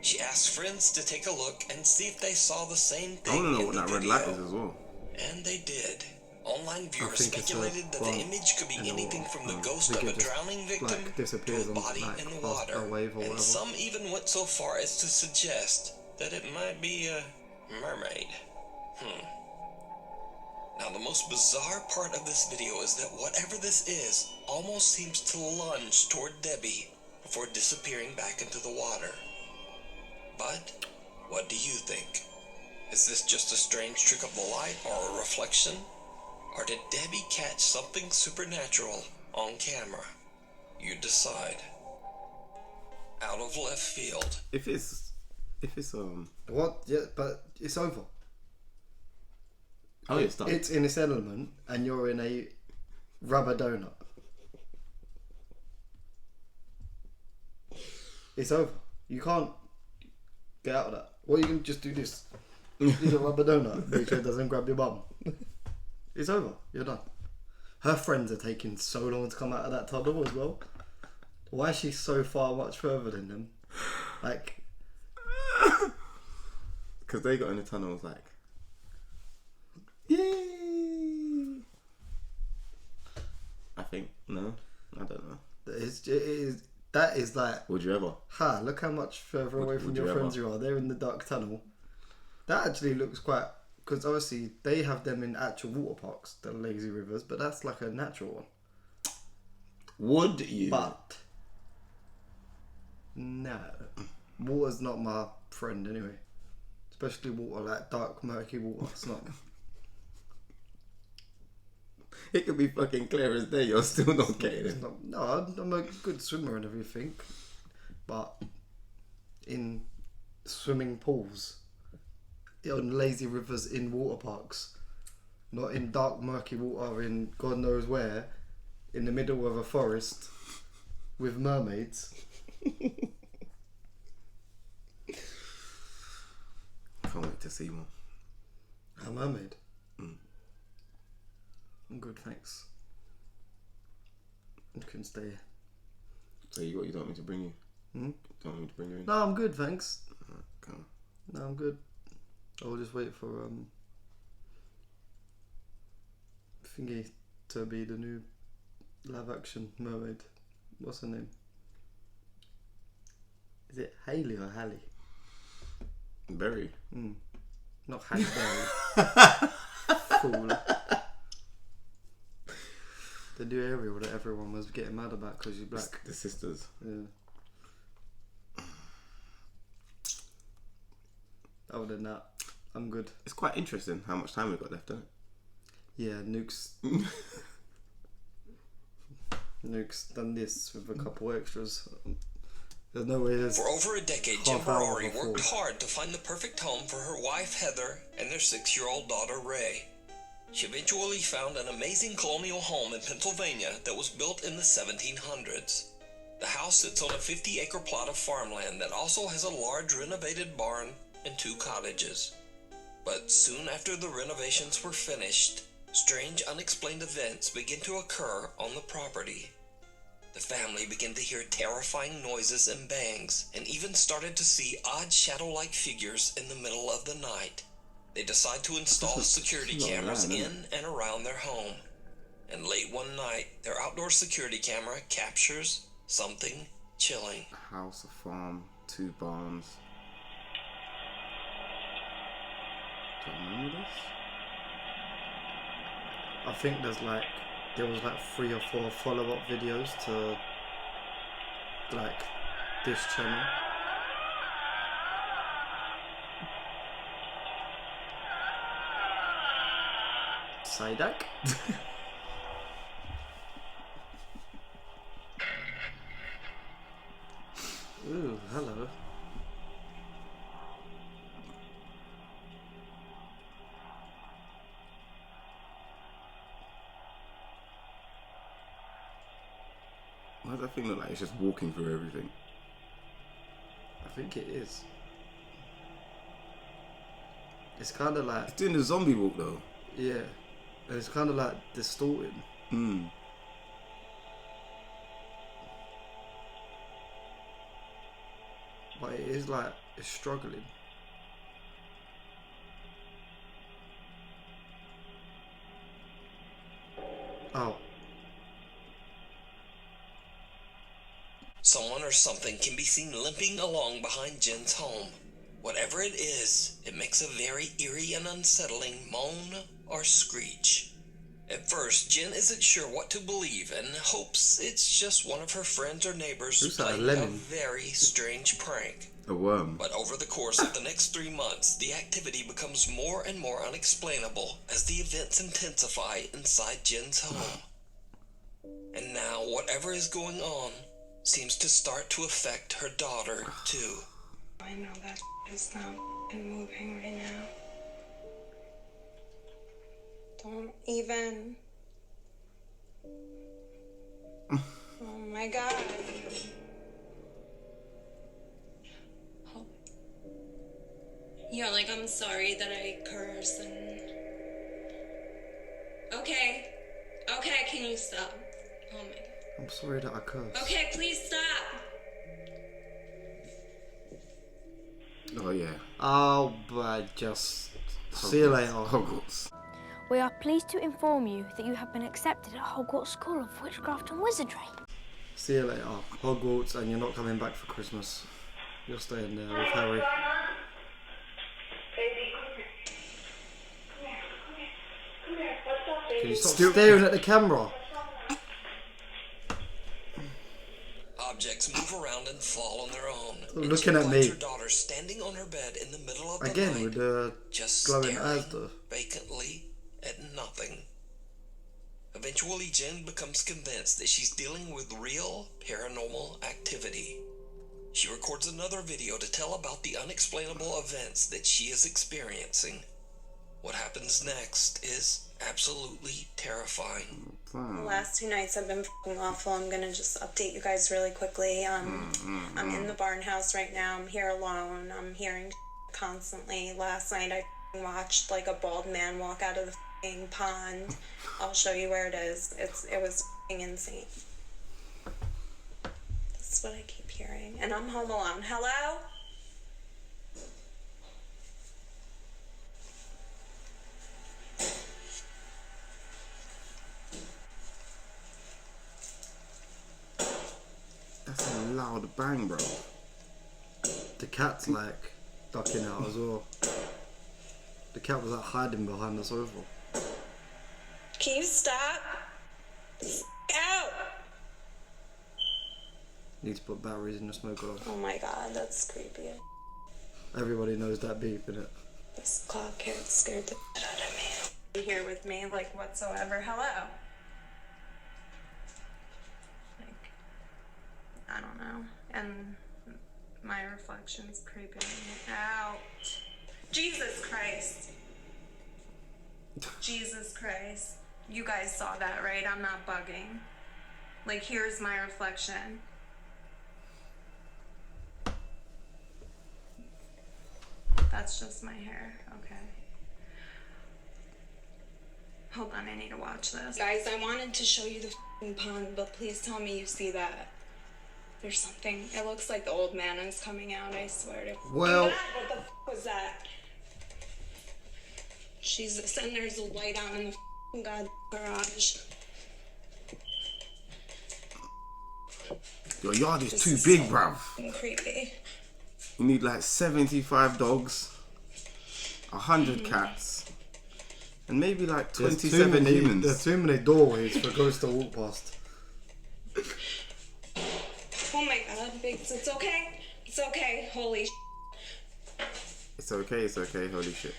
She asked friends to take a look and see if they saw the same thing. I want to know what that red light is as well. And they did. Online viewers speculated that the image could be anything from the ghost of a drowning victim to a body in the water. And some even went so far as to suggest that it might be a mermaid. Now, the most bizarre part of this video is that whatever this is almost seems to lunge toward Debbie before disappearing back into the water. But what do you think? Is this just a strange trick of the light or a reflection? Or did Debbie catch something supernatural on camera? You decide. Out of left field. If it's what? Yeah, but it's over. Oh, it's done. It's in its element, and you're in a rubber donut. It's over. You can't get out of that. Or you can just do this. Do the rubber donut. Make sure it doesn't grab your bum. It's over. You're done. Her friends are taking so long to come out of that tunnel as well. Why is she so far much further than them? Like, because they got in the tunnel, was like, yay! I think no, I don't know. That is like. Would you ever? Look how much further away from your friends you are. They're in the dark tunnel. That actually looks quite, because obviously they have them in actual water parks, the lazy rivers, but that's like a natural one. Would you? But no, water's not my friend anyway. Especially water like dark, murky water. It's not. It could be fucking clear as day. You're still not getting it. No, I'm a good swimmer and everything, but in swimming pools, on lazy rivers, in water parks, not in dark, murky water in God knows where, in the middle of a forest with mermaids. Can't wait to see one. A mermaid. I'm good, thanks. You can stay. So you don't want me to bring you? Don't want me to bring you in? No, I'm good, thanks. Come on. No, I'm good. I'll just wait for thingy to be the new live action mermaid. What's her name? Is it Haley or Halle? Berry. Not Halle Berry. Fool. The new Ariel that everyone was getting mad about because she's black. The sisters. Yeah. Other than that, I'm good. It's quite interesting how much time we've got left, isn't it? Yeah, Nukes. Nukes done this with a couple extras. There's no way there's... For over a decade, Jen Barari worked hard to find the perfect home for her wife Heather and their 6-year-old daughter Ray. She eventually found an amazing colonial home in Pennsylvania that was built in the 1700s. The house sits on a 50-acre plot of farmland that also has a large renovated barn and 2 cottages. But soon after the renovations were finished, strange unexplained events began to occur on the property. The family began to hear terrifying noises and bangs, and even started to see odd shadow-like figures in the middle of the night. They decide to install security cameras in and around their home. And late one night, their outdoor security camera captures something chilling. A house, a farm, 2 barns. Do you remember this? I think there was 3 or 4 follow-up videos to this channel. Psyduck. Ooh, hello. Why does that thing look like it's just walking through everything? I think it is. It's kind of like... It's doing the zombie walk though. Yeah. And it's kind of like distorted. But it is it's struggling. Oh. Someone or something can be seen limping along behind Jen's home. Whatever it is, it makes a very eerie and unsettling moan or screech. At first, Jen isn't sure what to believe and hopes it's just one of her friends or neighbors playing a very strange prank. A worm. But over the course of the next 3 months, the activity becomes more and more unexplainable as the events intensify inside Jen's home. And now, whatever is going on seems to start to affect her daughter, too. I know that is not moving right now. Don't even. Oh my god. Oh. Yeah, I'm sorry that I curse and... Okay, can you stop? Oh my god. I'm sorry that I cursed. Okay, please stop. Oh yeah. Oh, but just... See you later. Hogwarts. We are pleased to inform you that you have been accepted at Hogwarts School of Witchcraft and Wizardry. See you later, Hogwarts, and you're not coming back for Christmas. You're staying there with Harry. Can you stop staring at the camera? Objects move around and fall on their own. Looking at me. Her daughter standing on her bed in the middle of the again night, with the just glowing staring eyes though. Vacantly at nothing. Eventually, Jen becomes convinced that she's dealing with real paranormal activity. She records another video to tell about the unexplainable events that she is experiencing. What happens next is absolutely terrifying. The last 2 nights have been fucking awful. I'm gonna just update you guys really quickly. I'm in the barn house right now. I'm here alone. I'm hearing constantly. Last night I watched a bald man walk out of the pond. I'll show you where it is. It was insane. That's what I keep hearing. And I'm home alone. Hello? That's a loud bang, bro. cat's like ducking out as well. The cat was like hiding behind the sofa. Can you stop? Out! Need to put batteries in the smoker. Oh my god, that's creepy. Everybody knows that beep, innit? This clock here scared the shit out of me. Here with me, like whatsoever. Hello. Like, I don't know. And my reflection's creeping me out. Jesus Christ. Jesus Christ. You guys saw that, right? I'm not bugging. Like, here's my reflection. That's just my hair. Okay. Hold on, I need to watch this. Guys, I wanted to show you the f***ing pond, but please tell me you see that. There's something. It looks like the old man is coming out, I swear to Well, God, what the f*** was that? Jesus, and there's a light out in the f***ing god garage. Your yard is This too is big, so bruv. f***ing creepy. You need like 75 dogs, 100 cats, and maybe like 27 humans. There's too many doorways for ghosts to walk past. Oh my god, Biggs, it's okay. It's okay. Holy sh**. It's okay, holy shit.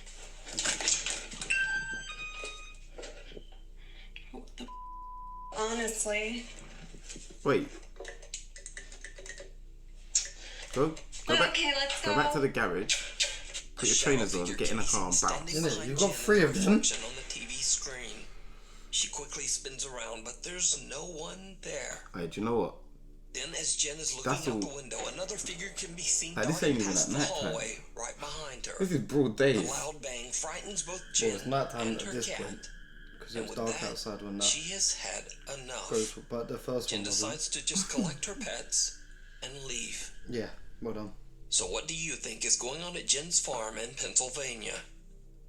Honestly. Wait. Go back. Okay, let's Go back to the garage. Put your trainers on, get in the car and bounce. Innit? You've got 3 of them. On the TV screen. She quickly spins around, but there's no one there. Hey, do you know what? Then, as Jen is looking out the window, another figure can be seen Like, this darting ain't even past at the night time. hallway right behind her. This is broad day. The loud bang frightens both Jen Well, it's night time and at her this cat. point. Because And it's with dark that, outside when that she has had enough. goes. But the first Jen one wasn't. decides to just collect her pets and leave. Yeah, well done. So what do you think is going on at Jen's farm in Pennsylvania?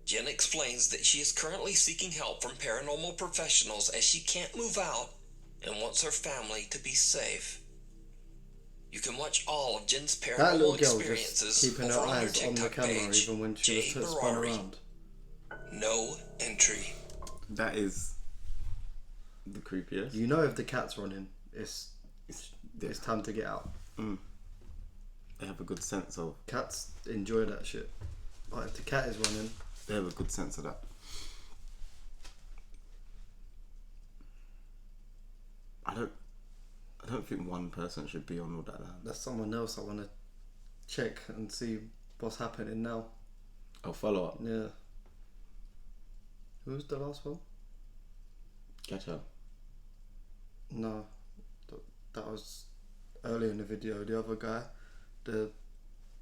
Jen explains that she is currently seeking help from paranormal professionals as she can't move out and wants her family to be safe. You can watch all of Jen's That paranormal little girl experiences just keeping her over on her eyes on the TikTok camera page, even when she Jay was spun Barari. around. No entry. That is the creepiest. You know if the cat's running, it's time to get out. Mm. They have a good sense of... Cats enjoy that shit. Like if the cat is running... They have a good sense of that. I don't think one person should be on all that land. That's someone else I want to check and see what's happening now. Oh, follow up. Yeah. Who's the last one? Getcha. No. That was earlier in the video. The other guy. The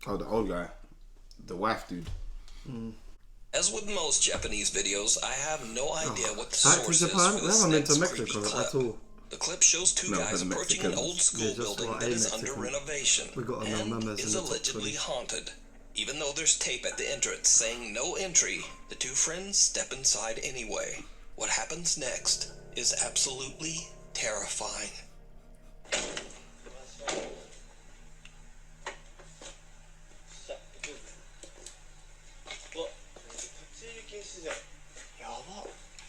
old guy. The wife dude. Mm. As with most Japanese videos, I have no idea what the Back to source Japan? is for We this haven't been next to creepy Mexico clip. at all. The clip shows two No, guys but approaching an Mexicans. old school Yeah, just building like that a is under Mexican. renovation We got no and members is in the top allegedly 20. haunted. Even though there's tape at the entrance saying no entry, the two friends step inside anyway. What happens next is absolutely terrifying.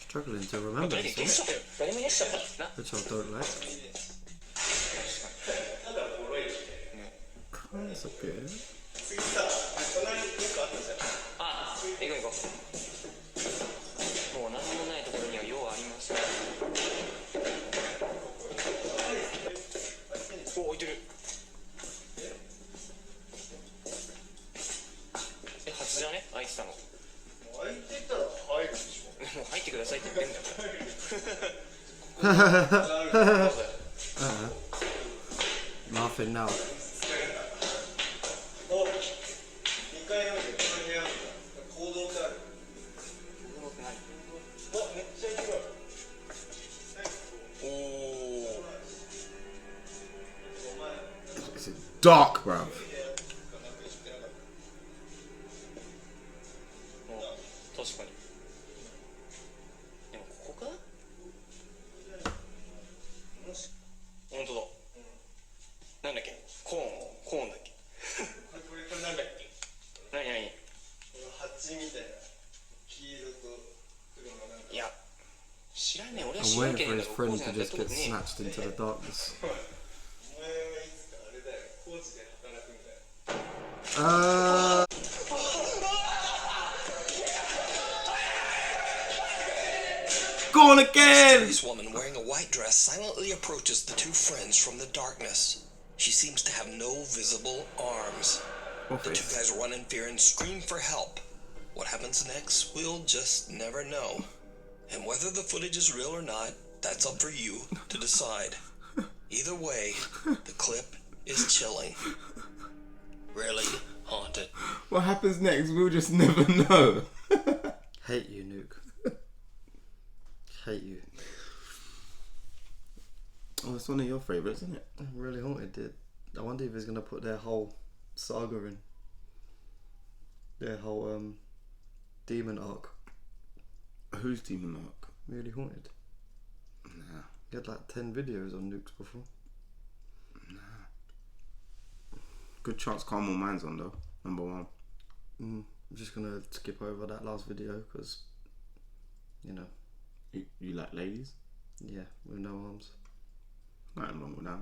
Struggling to remember this one. Which I don't like. That's a bit. ああ、行こう行こう。もう何もないところには用はありません。お、置いてる。え、初じゃね？開いてたの。開いてたら入るでしょ。もう入ってくださいって言ってんだから。Laughing now. 2階のこの部屋行動ってある。あ、めっちゃ広い。It's dark, bruv. 確かに。でもここか？本当だ。なんだっけ？コーンだっけ？ waiting for his friend to just get snatched into the darkness. Go on again! This woman wearing a white dress silently approaches the two friends from the darkness. She seems to have no visible arms. The two guys run in fear and scream for help. What happens next, we'll just never know. And whether the footage is real or not, that's up for you to decide. Either way, the clip is chilling. Really haunted. What happens next, we'll just never know. Hate you, Nuke. Hate you. Oh, it's one of your favourites, isn't it? I'm really haunted, dude. I wonder if he's going to put their whole saga in. Their whole demon arc. Who's demon arc? Really haunted. Nah. He had like 10 videos on Nukes before. Nah. Good chance Carmel Mine's on though. Number 1. I'm just going to skip over that last video because, you know. You like ladies? Yeah, with no arms. Nothing wrong with that.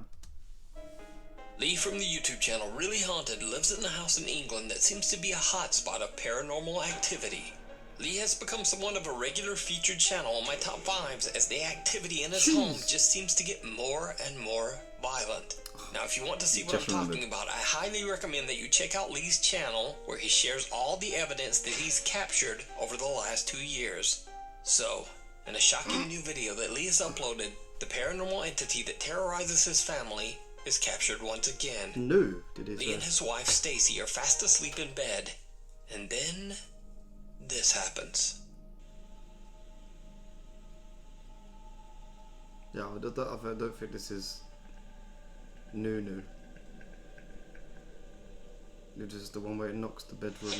Lee from the YouTube channel Really Haunted lives in a house in England that seems to be a hotspot of paranormal activity. Lee has become somewhat of a regular featured channel on my top 5s as the activity in his home just seems to get more and more violent. Now if you want to see what I'm talking about, I highly recommend that you check out Lee's channel where he shares all the evidence that he's captured over the last 2 years. So, in a shocking new video that Lee has uploaded, the paranormal entity that terrorizes his family is captured once again. No, did he Lee and his wife Stacy are fast asleep in bed, and then this happens. Yeah, I don't think this is new. It's just the one where it knocks the bedroom.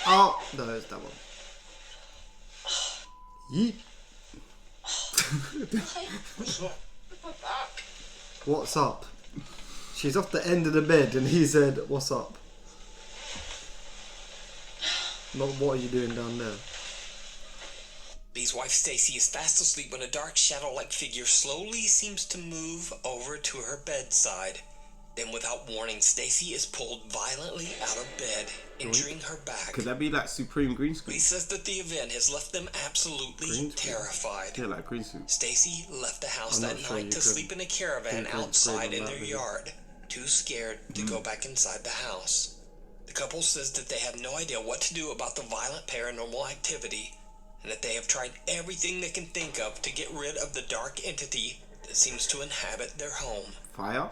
Oh, no, it's that one. Yeet. What's up? She's off the end of the bed and he said, what's up? Not what are you doing down there? Lee's wife Stacy is fast asleep when a dark shadow-like figure slowly seems to move over to her bedside. Then without warning, Stacy is pulled violently out of bed, injuring her back. Could that be like Supreme green screen? Lee says that the event has left them absolutely terrified. Yeah, like green suit. Stacy left the house that night to sleep in a caravan outside in their yard, too scared to go back inside the house. The couple says that they have no idea what to do about the violent paranormal activity, and that they have tried everything they can think of to get rid of the dark entity that seems to inhabit their home. Fire?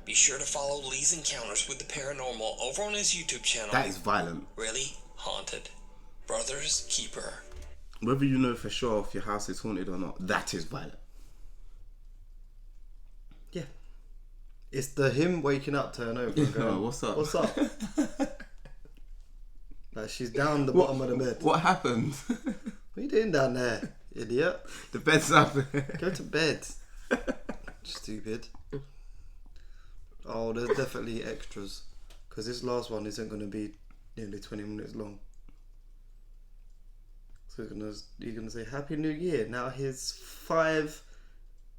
Be sure to follow Lee's encounters with the paranormal over on his YouTube channel. That is violent. Really Haunted. Brother's Keeper. Whether you know for sure if your house is haunted or not, that is violent. Yeah. It's the him waking up, turn over and going, what's up? What's up? Like she's down the bottom of the bed. What happened? What are you doing down there, idiot? The bed's up. Go to bed. Stupid. Oh, there's definitely extras. Because this last one isn't going to be nearly 20 minutes long. So you're going to say, Happy New Year. Now here's 5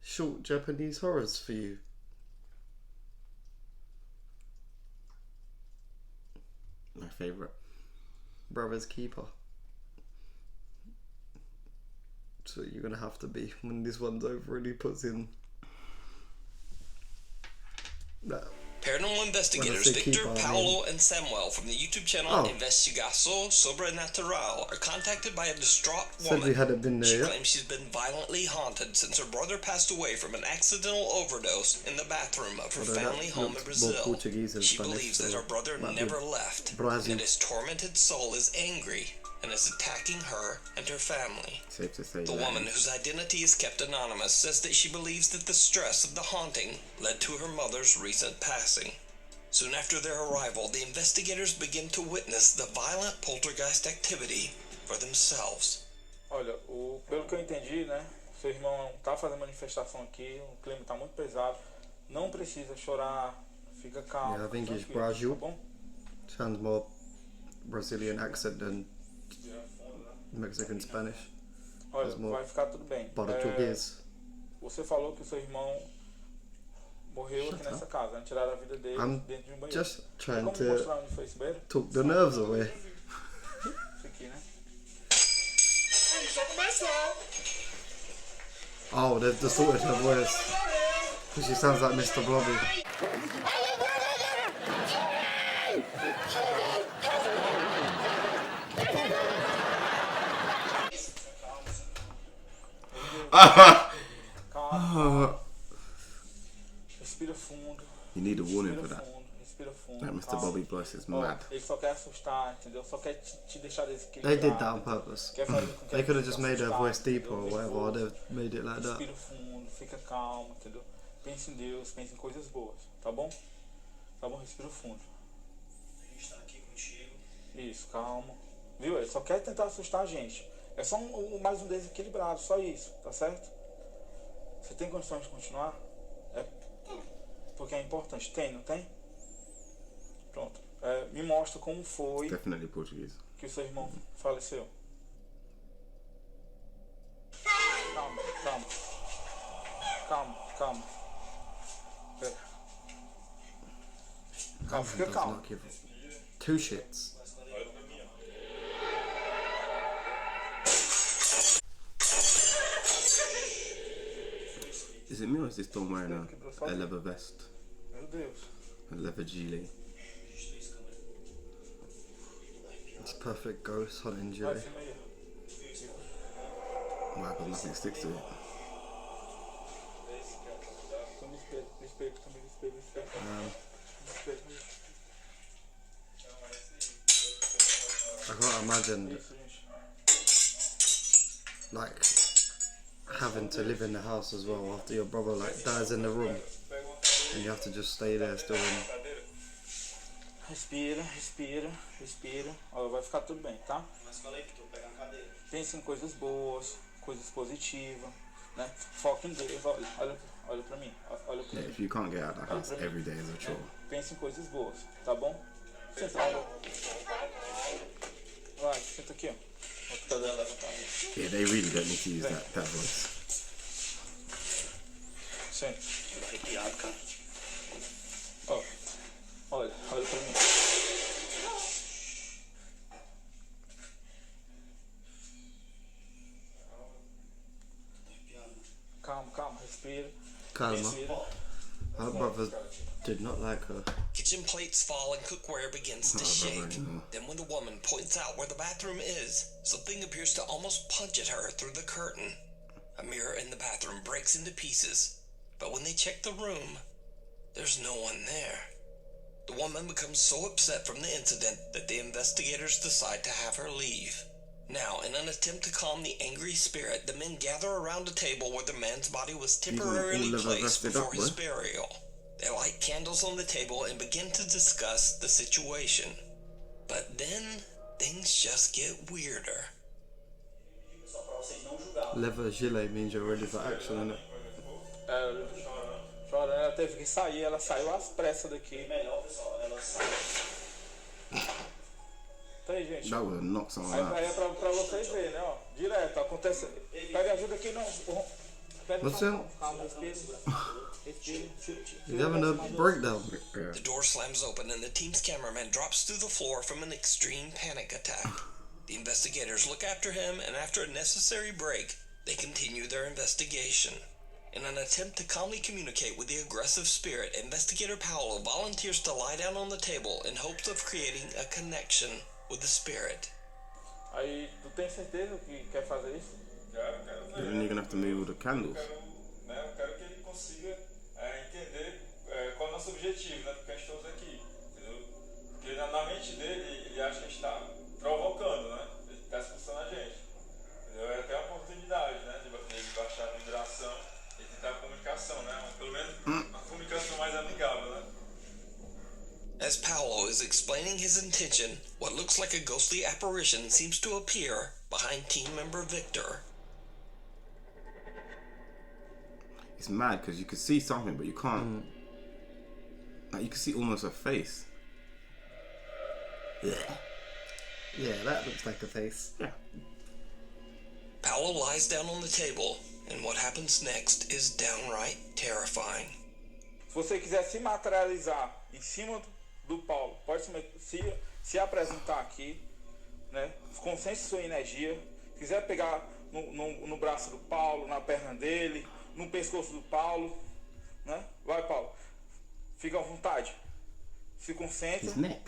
short Japanese horrors for you. My favourite. Brother's Keeper. So you're going to have to be when this one's over and he puts in... Paranormal investigators Victor, Paolo, and Samuel from the YouTube channel Investigação Sobrenatural are contacted by a distraught woman. She claims she's been violently haunted since her brother passed away from an accidental overdose in the bathroom of her family home in Brazil. She believes that her brother never left, and that his tormented soul is angry and is attacking her and her family. Safe to say the woman, whose identity is kept anonymous, says that she believes that the stress of the haunting led to her mother's recent passing. Soon after their arrival, the investigators begin to witness the violent poltergeist activity for themselves. Olha, pelo que eu entendi, né, seu irmão tá fazendo manifestação aqui, o clima tá muito pesado, não precisa chorar, fica calmo. Yeah, I think he's Brazil. Sounds more Brazilian accent than Mexican Spanish. Olha, vai ficar tudo bem. Português. Você falou que o seu irmão morreu aqui nessa casa, né? Tiraram a vida dele dentro de um banheiro. Just trying Como to mostrar onde foi esse banheiro? talk the nerves away. Isso aqui, né? Oh, they've distorted her voice. Because she sounds like Mr. Blobby. Calma. Respira fundo. You need a warning for that. Respira fundo. That Mr. Bobby voice is Ó, mad. ele só quer assustar, entendeu? Só quer te deixar desequilibrado. They did that on purpose. Quer fazer com que They a could have gente just made her assustar, voice deeper or entendeu? whatever, or they've made it like that. Respira fundo, fica calmo, entendeu? Pense em Deus, pense em coisas boas, tá bom? Tá bom? Respira fundo. A gente tá aqui contigo. Isso, calma. Viu? Ele só quer tentar assustar a gente. É só mais um desequilibrado, só isso, tá certo? Você tem condições de continuar? É porque é importante. Tem, não tem? Pronto. Me mostra como foi Definitely Portuguese. que o seu irmão faleceu. Calma, calma. Calma, calma. Pera. Calma, fica Does calmo. not give two shits. Is it me or is this Tom wearing a leather vest? Meu Deus. A leather gilet? It's perfect ghost hunting Vai, Julie. filma aí. Wow, because nothing sticks to it. Toma espelho, espelho, toma espelho, espelho. Espelho. I can't imagine like having to live in the house as well after your brother like dies in the room and you have to just stay there still. Respira, respira, respira. Ó, vai ficar tudo bem, tá? Mas fala aí que eu vou pegar a cadeira. Pense em coisas boas, coisas positivas, né? Foca em Deus. Olha pra mim. Olha pra Yeah, mim. if you can't get out of the house Olha pra every mim. day is a chore. Pense em coisas boas, tá bom? Senta. Vai, senta aqui, ó. Yeah, they really don't need to use that voice. Senta. Tô arrepiado, cara. Ó. Olha pra mim. Calma, respira. Calma. Respira. Her brother did not like her. Kitchen plates fall and cookware begins to shake. Then when the woman points out where the bathroom is, something appears to almost punch at her through the curtain. A mirror in the bathroom breaks into pieces, but when they check the room, there's no one there. The woman becomes so upset from the incident that the investigators decide to have her leave. Now, in an attempt to calm the angry spirit, the men gather around a table where the man's body was temporarily placed before his burial. They light candles on the table and begin to discuss the situation. But then, things just get weirder. Leather gilet means you're ready for action, innit? Chorando, ela teve que sair, ela saiu às pressas daqui. Melhor, pessoal, ela sai. Tá aí, gente. That would have knocked someone Aí out. é pra vocês verem, né, ó. Direto, acontece. Pega ajuda aqui, não. Pega What's calma, that? calma, respira. Respira. He's having a breakdown. The door slams open and the team's cameraman drops through the floor from an extreme panic attack. The investigators look after him, and after a necessary break, they continue their investigation. In an attempt to calmly communicate with the aggressive spirit, Investigator Paolo volunteers to lie down on the table in hopes of creating a connection with the spirit. Aí, tu tem certeza que quer fazer isso? Quero But then you're gonna have to move all the candles. Eu quero que ele consiga entender qual é o nosso objetivo, né? Porque a gente estamos aqui, entendeu? Porque na mente dele, ele acha que a gente está provocando, né? Ele está expulsando a gente, entendeu? É até uma oportunidade, né? De baixar a vibração e tentar a comunicação, né? Pelo menos uma comunicação mais amigável, né? As Paolo is explaining his intention, what looks like a ghostly apparition seems to appear behind team member Victor. It's mad because you could see something, but you can't. Like you can see almost a face. Yeah, that looks like a face. Yeah. Paolo lies down on the table And what happens next is downright terrifying. Se você quiser se materializar em cima do Paulo, pode se apresentar aqui, né? Concentre sua energia. Se quiser pegar no braço do Paulo, na perna dele, no pescoço do Paulo, né? Vai, Paulo. Fica à vontade. Se concentra. His neck.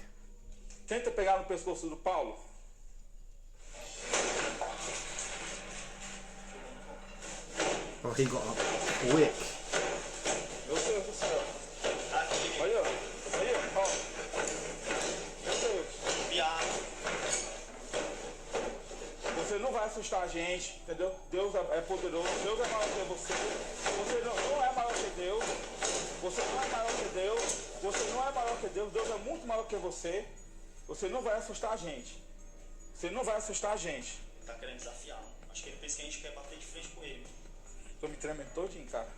Tenta pegar no pescoço do Paulo. Oh, he got up quick. Meu Deus do céu. Olha, ó. Meu Deus. Você não vai assustar a gente, entendeu? Deus é poderoso, Deus é maior que você. Você não é maior que Deus. Você não é maior que Deus. Você não é maior que Deus. Deus é muito maior que você. Você não vai assustar a gente. Você não vai assustar a gente. Tá querendo desafiar. Acho que ele pensa que a gente quer bater de frente com ele. Tô me tremendo todinho, cara.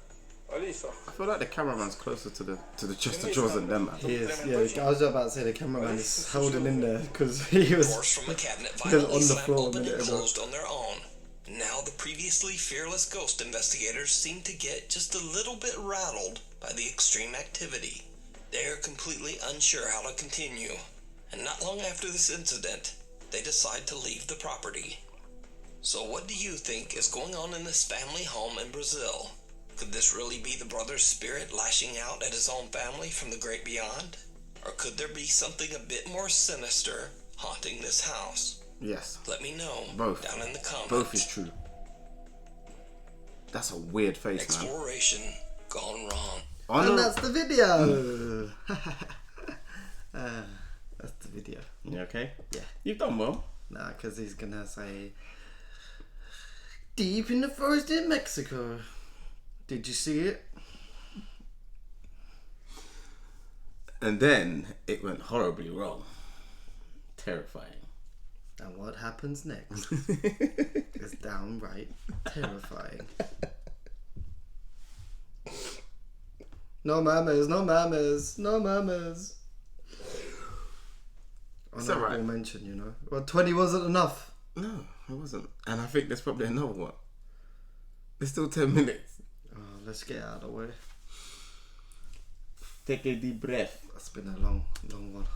Olha isso, ó. I feel like the cameraman's closer to the chest of drawers than them, man. He is, yeah. I was about to say the cameraman is holding in there because he was Doors from a cabinet on violently the slammed floor a open minute and ago. closed on their own. Now the previously fearless ghost investigators seem to get just a little bit rattled by the extreme activity. They're completely unsure how to continue, and not long after this incident, they decide to leave the property. So what do you think is going on in this family home in Brazil? Could this really be the brother's spirit lashing out at his own family from the great beyond? Or could there be something a bit more sinister haunting this house? Yes. Let me know Both. down in the comments. Both is true. That's a weird face, man. Exploration gone wrong. And that's the video. That's the video. You okay? Yeah. You've done well. Nah, because he's gonna say deep in the forest in Mexico. Did you see it? And then it went horribly wrong. Terrifying. And what happens next is downright terrifying. No mamas, no mamas, no mamas. Honorable alright. mention, you know. Well, 20 wasn't enough. No, it wasn't. And I think there's probably another one. There's still 10 minutes. Oh, let's get out of the way. Take a deep breath. That's been a long, long one.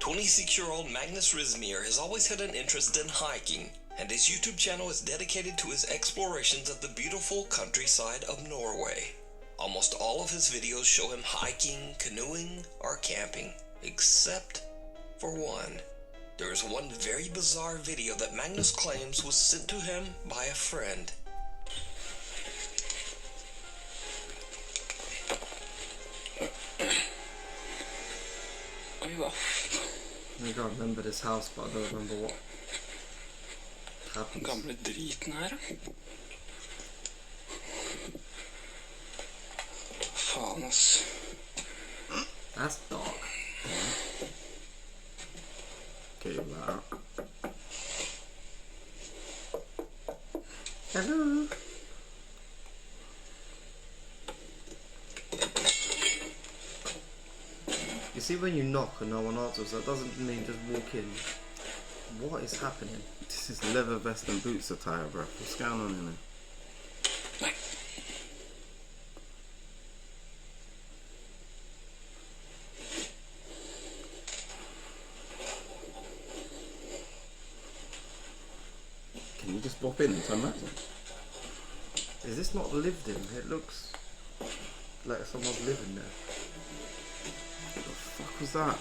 26-year-old Magnus Rismir has always had an interest in hiking, and his YouTube channel is dedicated to his explorations of the beautiful countryside of Norway. Almost all of his videos show him hiking, canoeing, or camping, except for one. There is one very bizarre video that Magnus claims was sent to him by a friend. I can't remember this house, but I don't remember what happened. Gamle driten her. Faen, ass. That's dark. Okay, wow. Hello. You see, when you knock and no one answers, that doesn't mean just walk in. What is happening? This is leather vest and boots attire, bro. What's going on in there? Can you just pop in and turn that on? Is this not lived in? It looks like someone's living there. What the fuck was that?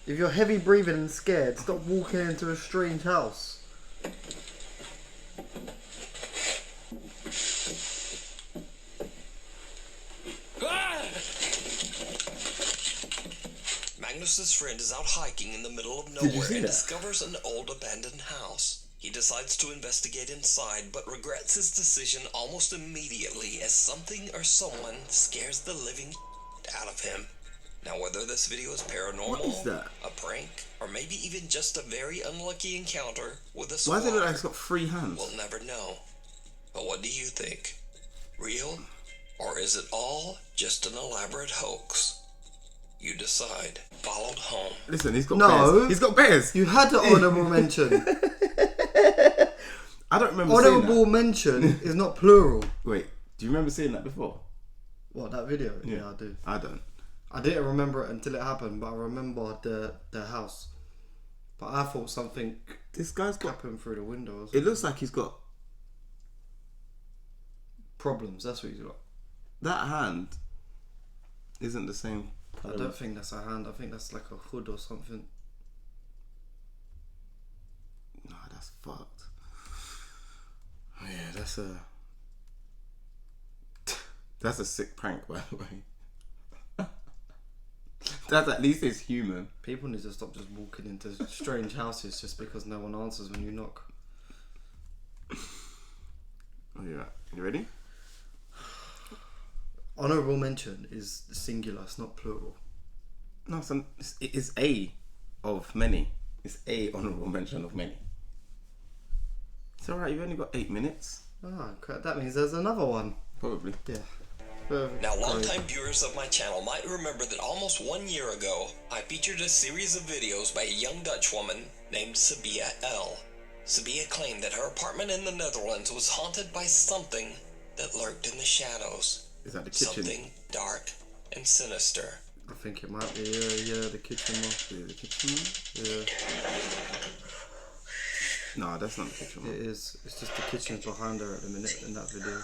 If you're heavy breathing and scared, stop walking into a strange house. Magnus's friend is out hiking in the middle of Did you nowhere see and that? discovers an old abandoned house. He decides to investigate inside, but regrets his decision almost immediately as something or someone scares the living out of him. Now, whether this video is paranormal, What is that? a prank, or maybe even just a very unlucky encounter with a Why squatter, does it look like it's got 3 hands? we'll never know. But what do you think? Real? Or is it all just an elaborate hoax? You decide. Followed home. Listen, he's got No. bears. He's got bears. You had an honourable mention. I don't remember seeing Honourable mention is not plural. Wait, do you remember seeing that before? What, that video? Yeah, I do. I don't. I didn't remember it until it happened, but I remember the house. But I thought something This guy's got happened through the window. Or It something. looks like he's got Problems, that's what he's got. that hand. Isn't the same. I don't think that's a hand. I think that's like a hood or something. No, that's fucked. Oh, yeah, that's a sick prank, by the way. That at least is human. People need to stop just walking into strange houses just because no one answers when you knock. Oh, yeah. You ready? Honourable mention is singular, it's not plural. No, it is a of many. It's a honourable mention of many. It's alright, you've only got 8 minutes. Ah, crap, that means there's another one. Probably. Yeah. Now, longtime viewers of my channel might remember that almost 1 year ago, I featured a series of videos by a young Dutch woman named Sabia L. Sabia claimed that her apartment in the Netherlands was haunted by something that lurked in the shadows. Is that the kitchen? Something dark and sinister. I think it might be, yeah, the kitchen one. Yeah, the kitchen one? Yeah. No, that's not the kitchen one. It is. It's just the kitchen's behind her at the minute in that video.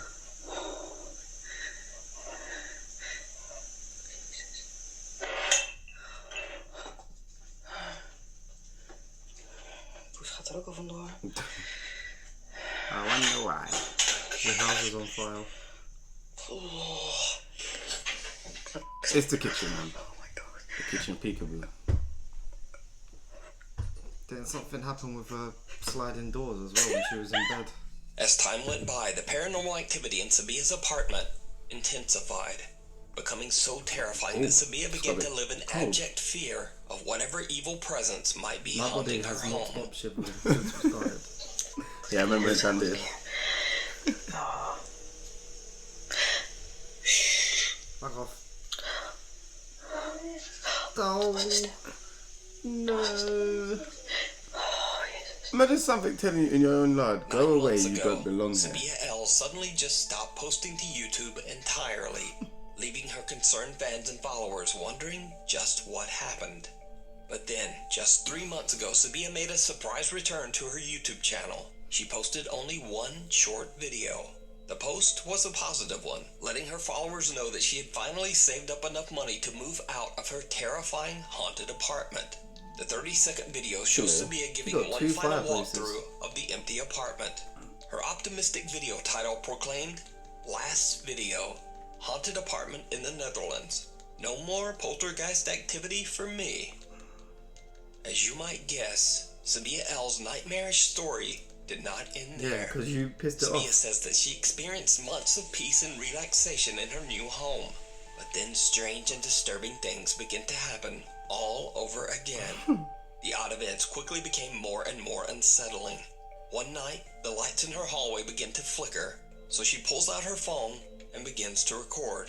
er ook al vandoor. I wonder why. The house is on fire. It's the kitchen, man. Oh my god. The kitchen peekaboo. Didn't something happen with her sliding doors as well when she was in bed? As time went by, the paranormal activity in Sabia's apartment intensified, becoming so terrifying that Sabia began to live in abject fear of whatever evil presence might be My body haunting her has not home. stopped shivering since we started. Yeah, I remember it done this. Fuck off. Oh, no. Imagine something telling you in your own life, go away, you don't belong here. Sabia L suddenly just stopped posting to YouTube entirely, leaving her concerned fans and followers wondering just what happened. But then, just 3 months ago, Sabia made a surprise return to her YouTube channel. She posted only one short video. The post was a positive one, letting her followers know that she had finally saved up enough money to move out of her terrifying haunted apartment. The 30-second video shows Sabia giving one final walkthrough of the empty apartment. Her optimistic video title proclaimed, "Last video, haunted apartment in the Netherlands. No more poltergeist activity for me." As you might guess, Sabia L's nightmarish story did not end there. Yeah, because you pissed it Sabia off. says that she experienced months of peace and relaxation in her new home. But then strange and disturbing things began to happen all over again. The odd events quickly became more and more unsettling. One night, the lights in her hallway begin to flicker, so she pulls out her phone and begins to record.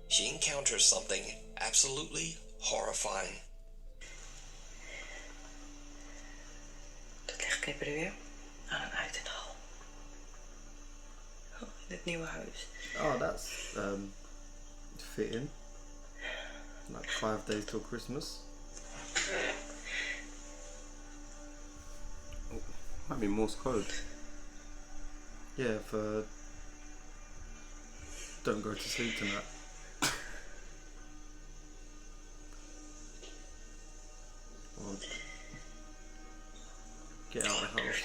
She encounters something absolutely horrifying. Dat lichtknipper weer aan een uitenhal. Oh, in het nieuwe huis. Oh, that's fitting. Like 5 days till Christmas. Might be Morse code. Yeah, for don't go to sleep tonight. Or get out of the house.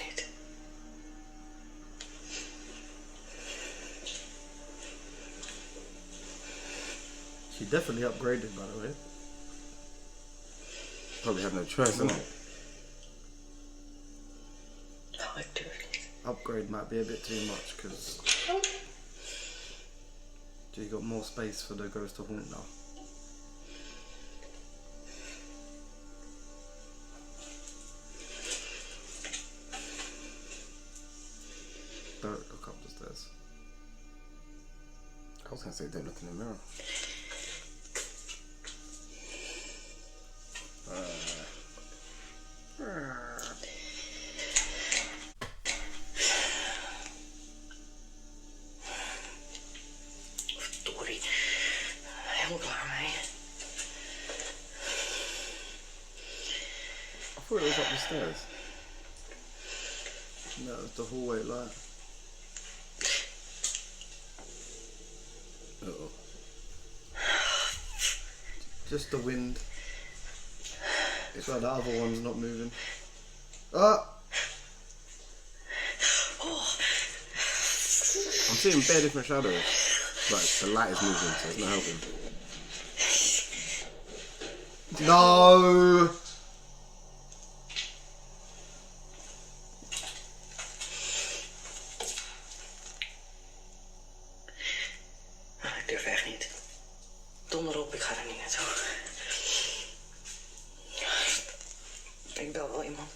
She definitely upgraded, by the way. Probably had no choice, innit? Upgrade might be a bit too much because you got more space for the ghost to haunt now. Don't look up the stairs. I was gonna say don't look in the mirror. Verdorie. Helemaal klaar mee. I thought it was up the stairs. No, it's the hallway light. Uh-oh. Just the wind. It's like the other one's not moving. Ah! I'm seeing bare different shadows. But the light is moving, so it's not helping. No! Ik durf echt niet. Donder op, ik ga er niet naartoe. Ik bel wel iemand.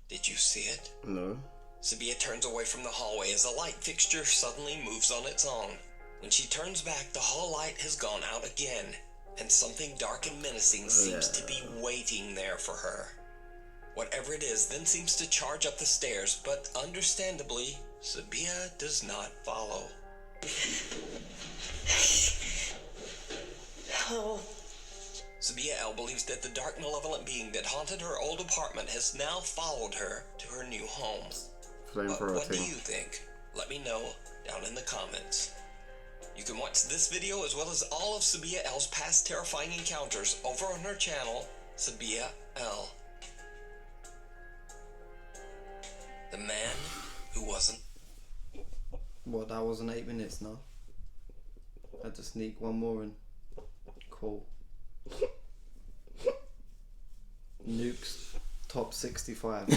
Did you see it? No. Sabia turns away from the hallway as the light fixture suddenly moves on its own. When she turns back, the hall light has gone out again, and something dark and menacing seems to be waiting there for her. Whatever it is then seems to charge up the stairs, but understandably, Sabia does not follow. Hello. Sabia L believes that the dark, malevolent being that haunted her old apartment has now followed her to her new home. But what do you think? Let me know down in the comments. You can watch this video as well as all of Sabia L's past terrifying encounters over on her channel, Sabia L. The man who wasn't. What, that wasn't 8 minutes now? I had to sneak one more in. Cool. Nukes top 65.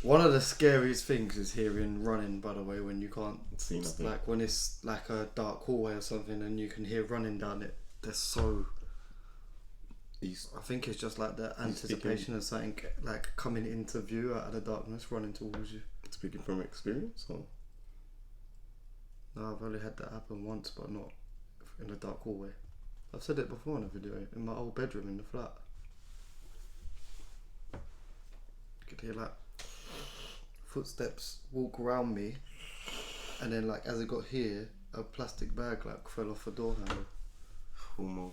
One of the scariest things is hearing running, by the way, when you can't see nothing. Like when it's like a dark hallway or something and you can hear running down it. They're so... I think it's just like the anticipation of something like coming into view out of the darkness, running towards you. Speaking from experience, or? No, I've only had that happen once, but not in a dark hallway. I've said it before in a video, in my old bedroom in the flat. You could hear like footsteps walk around me, and then like as it got here, a plastic bag like fell off a door handle. I don't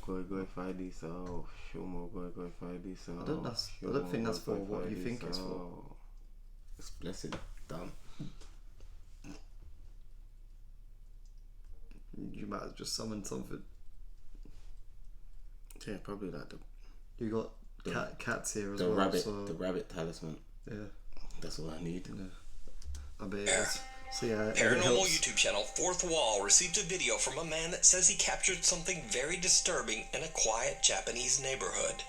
think that's for what you think it's for. It's blessed. Dumb. You might have just summoned something. Yeah, probably like the... You got cats here as well. The rabbit talisman. Yeah. That's all I need. Yeah. I bet it is. So yeah, Paranormal YouTube channel Fourth Wall received a video from a man that says he captured something very disturbing in a quiet Japanese neighborhood.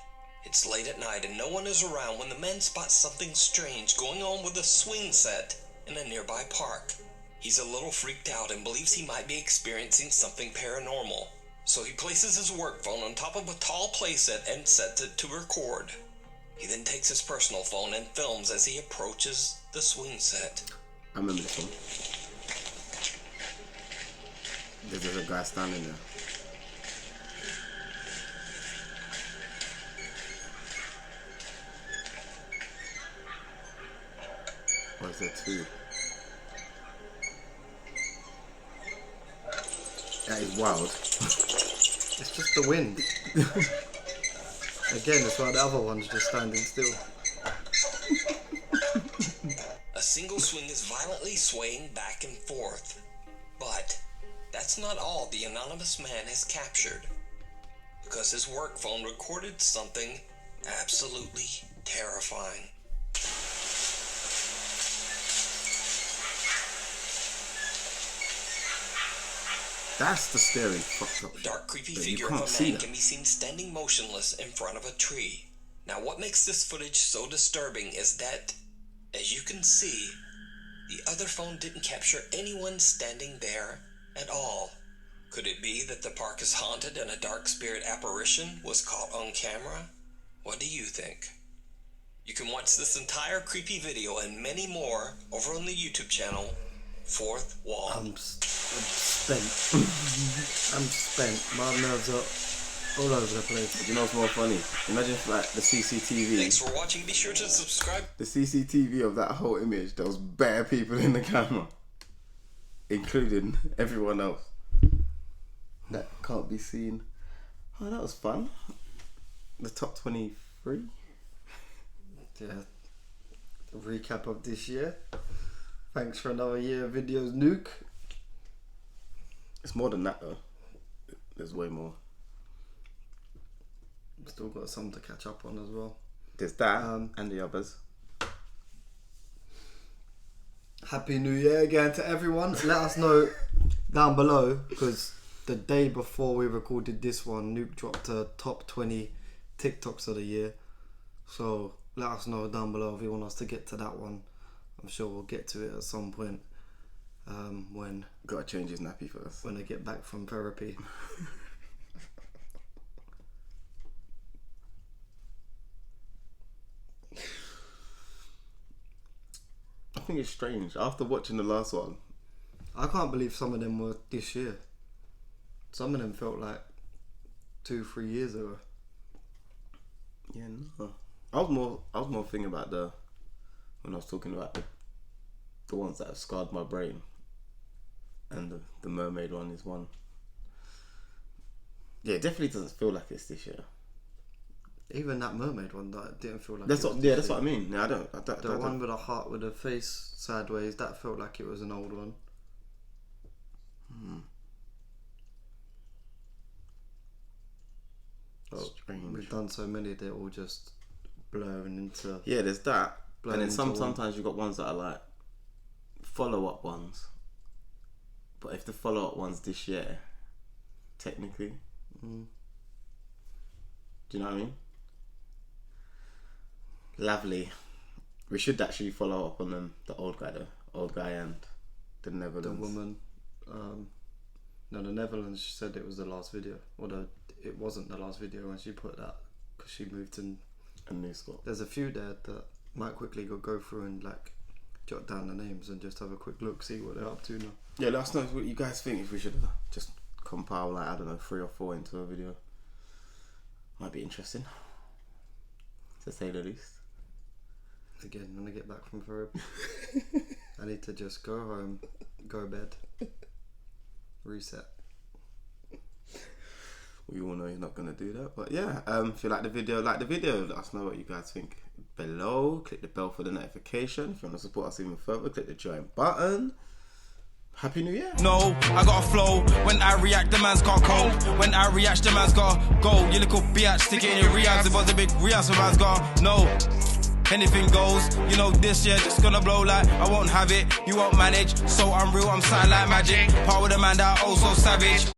It's late at night and no one is around when the man spots something strange going on with a swing set in a nearby park. He's a little freaked out and believes he might be experiencing something paranormal. So he places his work phone on top of a tall playset and sets it to record. He then takes his personal phone and films as he approaches the swing set. I remember this one. There's a guy standing there. Or is there two? That is wild. It's just the wind. Again, it's like the other one's just standing still. A single swing is violently swaying back and forth. But that's not all the anonymous man has captured, because his work phone recorded something absolutely terrifying. That's the scary fucked up shit. Dark, creepy figure of a man can be seen standing motionless in front of a tree. Now, what makes this footage so disturbing is that, as you can see, the other phone didn't capture anyone standing there at all. Could it be that the park is haunted and a dark spirit apparition was caught on camera? What do you think? You can watch this entire creepy video and many more over on the YouTube channel Fourth Wall. I'm spent. My nerves are all over the place. Do you know what's more funny? Imagine if like the CCTV. Thanks for watching. Be sure to subscribe. The CCTV of that whole image, there was better people in the camera, including everyone else that can't be seen. Oh, that was fun. The top 23. Yeah. A recap of this year. Thanks for another year of videos, Nuke. It's more than that though. There's way more. Still got some to catch up on as well. There's that and the others. Happy New Year again to everyone. Let us know down below, because the day before we recorded this one, Nuke dropped a top 20 TikToks of the year. So let us know down below if you want us to get to that one. I'm sure we'll get to it at some point. When gotta change his nappy first. When I get back from therapy. I think it's strange. After watching the last one, I can't believe some of them were this year. Some of them felt like 2-3 years ago. Yeah, no. I was more thinking about when I was talking about the ones that have scarred my brain, and the mermaid one is one. Yeah, it definitely doesn't feel like it's this year. Even that mermaid one, that didn't feel like. That's what I mean. Yeah, the one with a heart with a face sideways, that felt like it was an old one. Strange. We've done so many, they're all just blurring into. Yeah, there's that, and then sometimes you've got ones that are like follow-up ones. But if the follow-up one's this year, technically, do you know what I mean? Lovely. We should actually follow up on them. The old guy and the Netherlands. The woman. No, the Netherlands said it was the last video, although it wasn't the last video when she put that, because she moved to a new school. There's a few there that might quickly go through and like jot down the names and just have a quick look, see what they're up to now. Yeah, let us know what you guys think. If we should just compile like, I don't know, 3 or 4 into a video. Might be interesting, to say the least. Again, when I get back from therapy, I need to just go home, go to bed, reset. We all know you're not going to do that, but yeah, if you like the video, let us know what you guys think below. Click the bell for the notification. If you want to support us even further, click the join button. Happy New Year. No, I got a flow. When I react, the man's got cold. When I react, the man's got go. You little bitch, stick it in your reacts. It was a big react, the man's got no. Anything goes, you know this year just gonna blow like I won't have it, you won't manage. So I'm real, I'm silent like magic. Part with a man that oh so savage.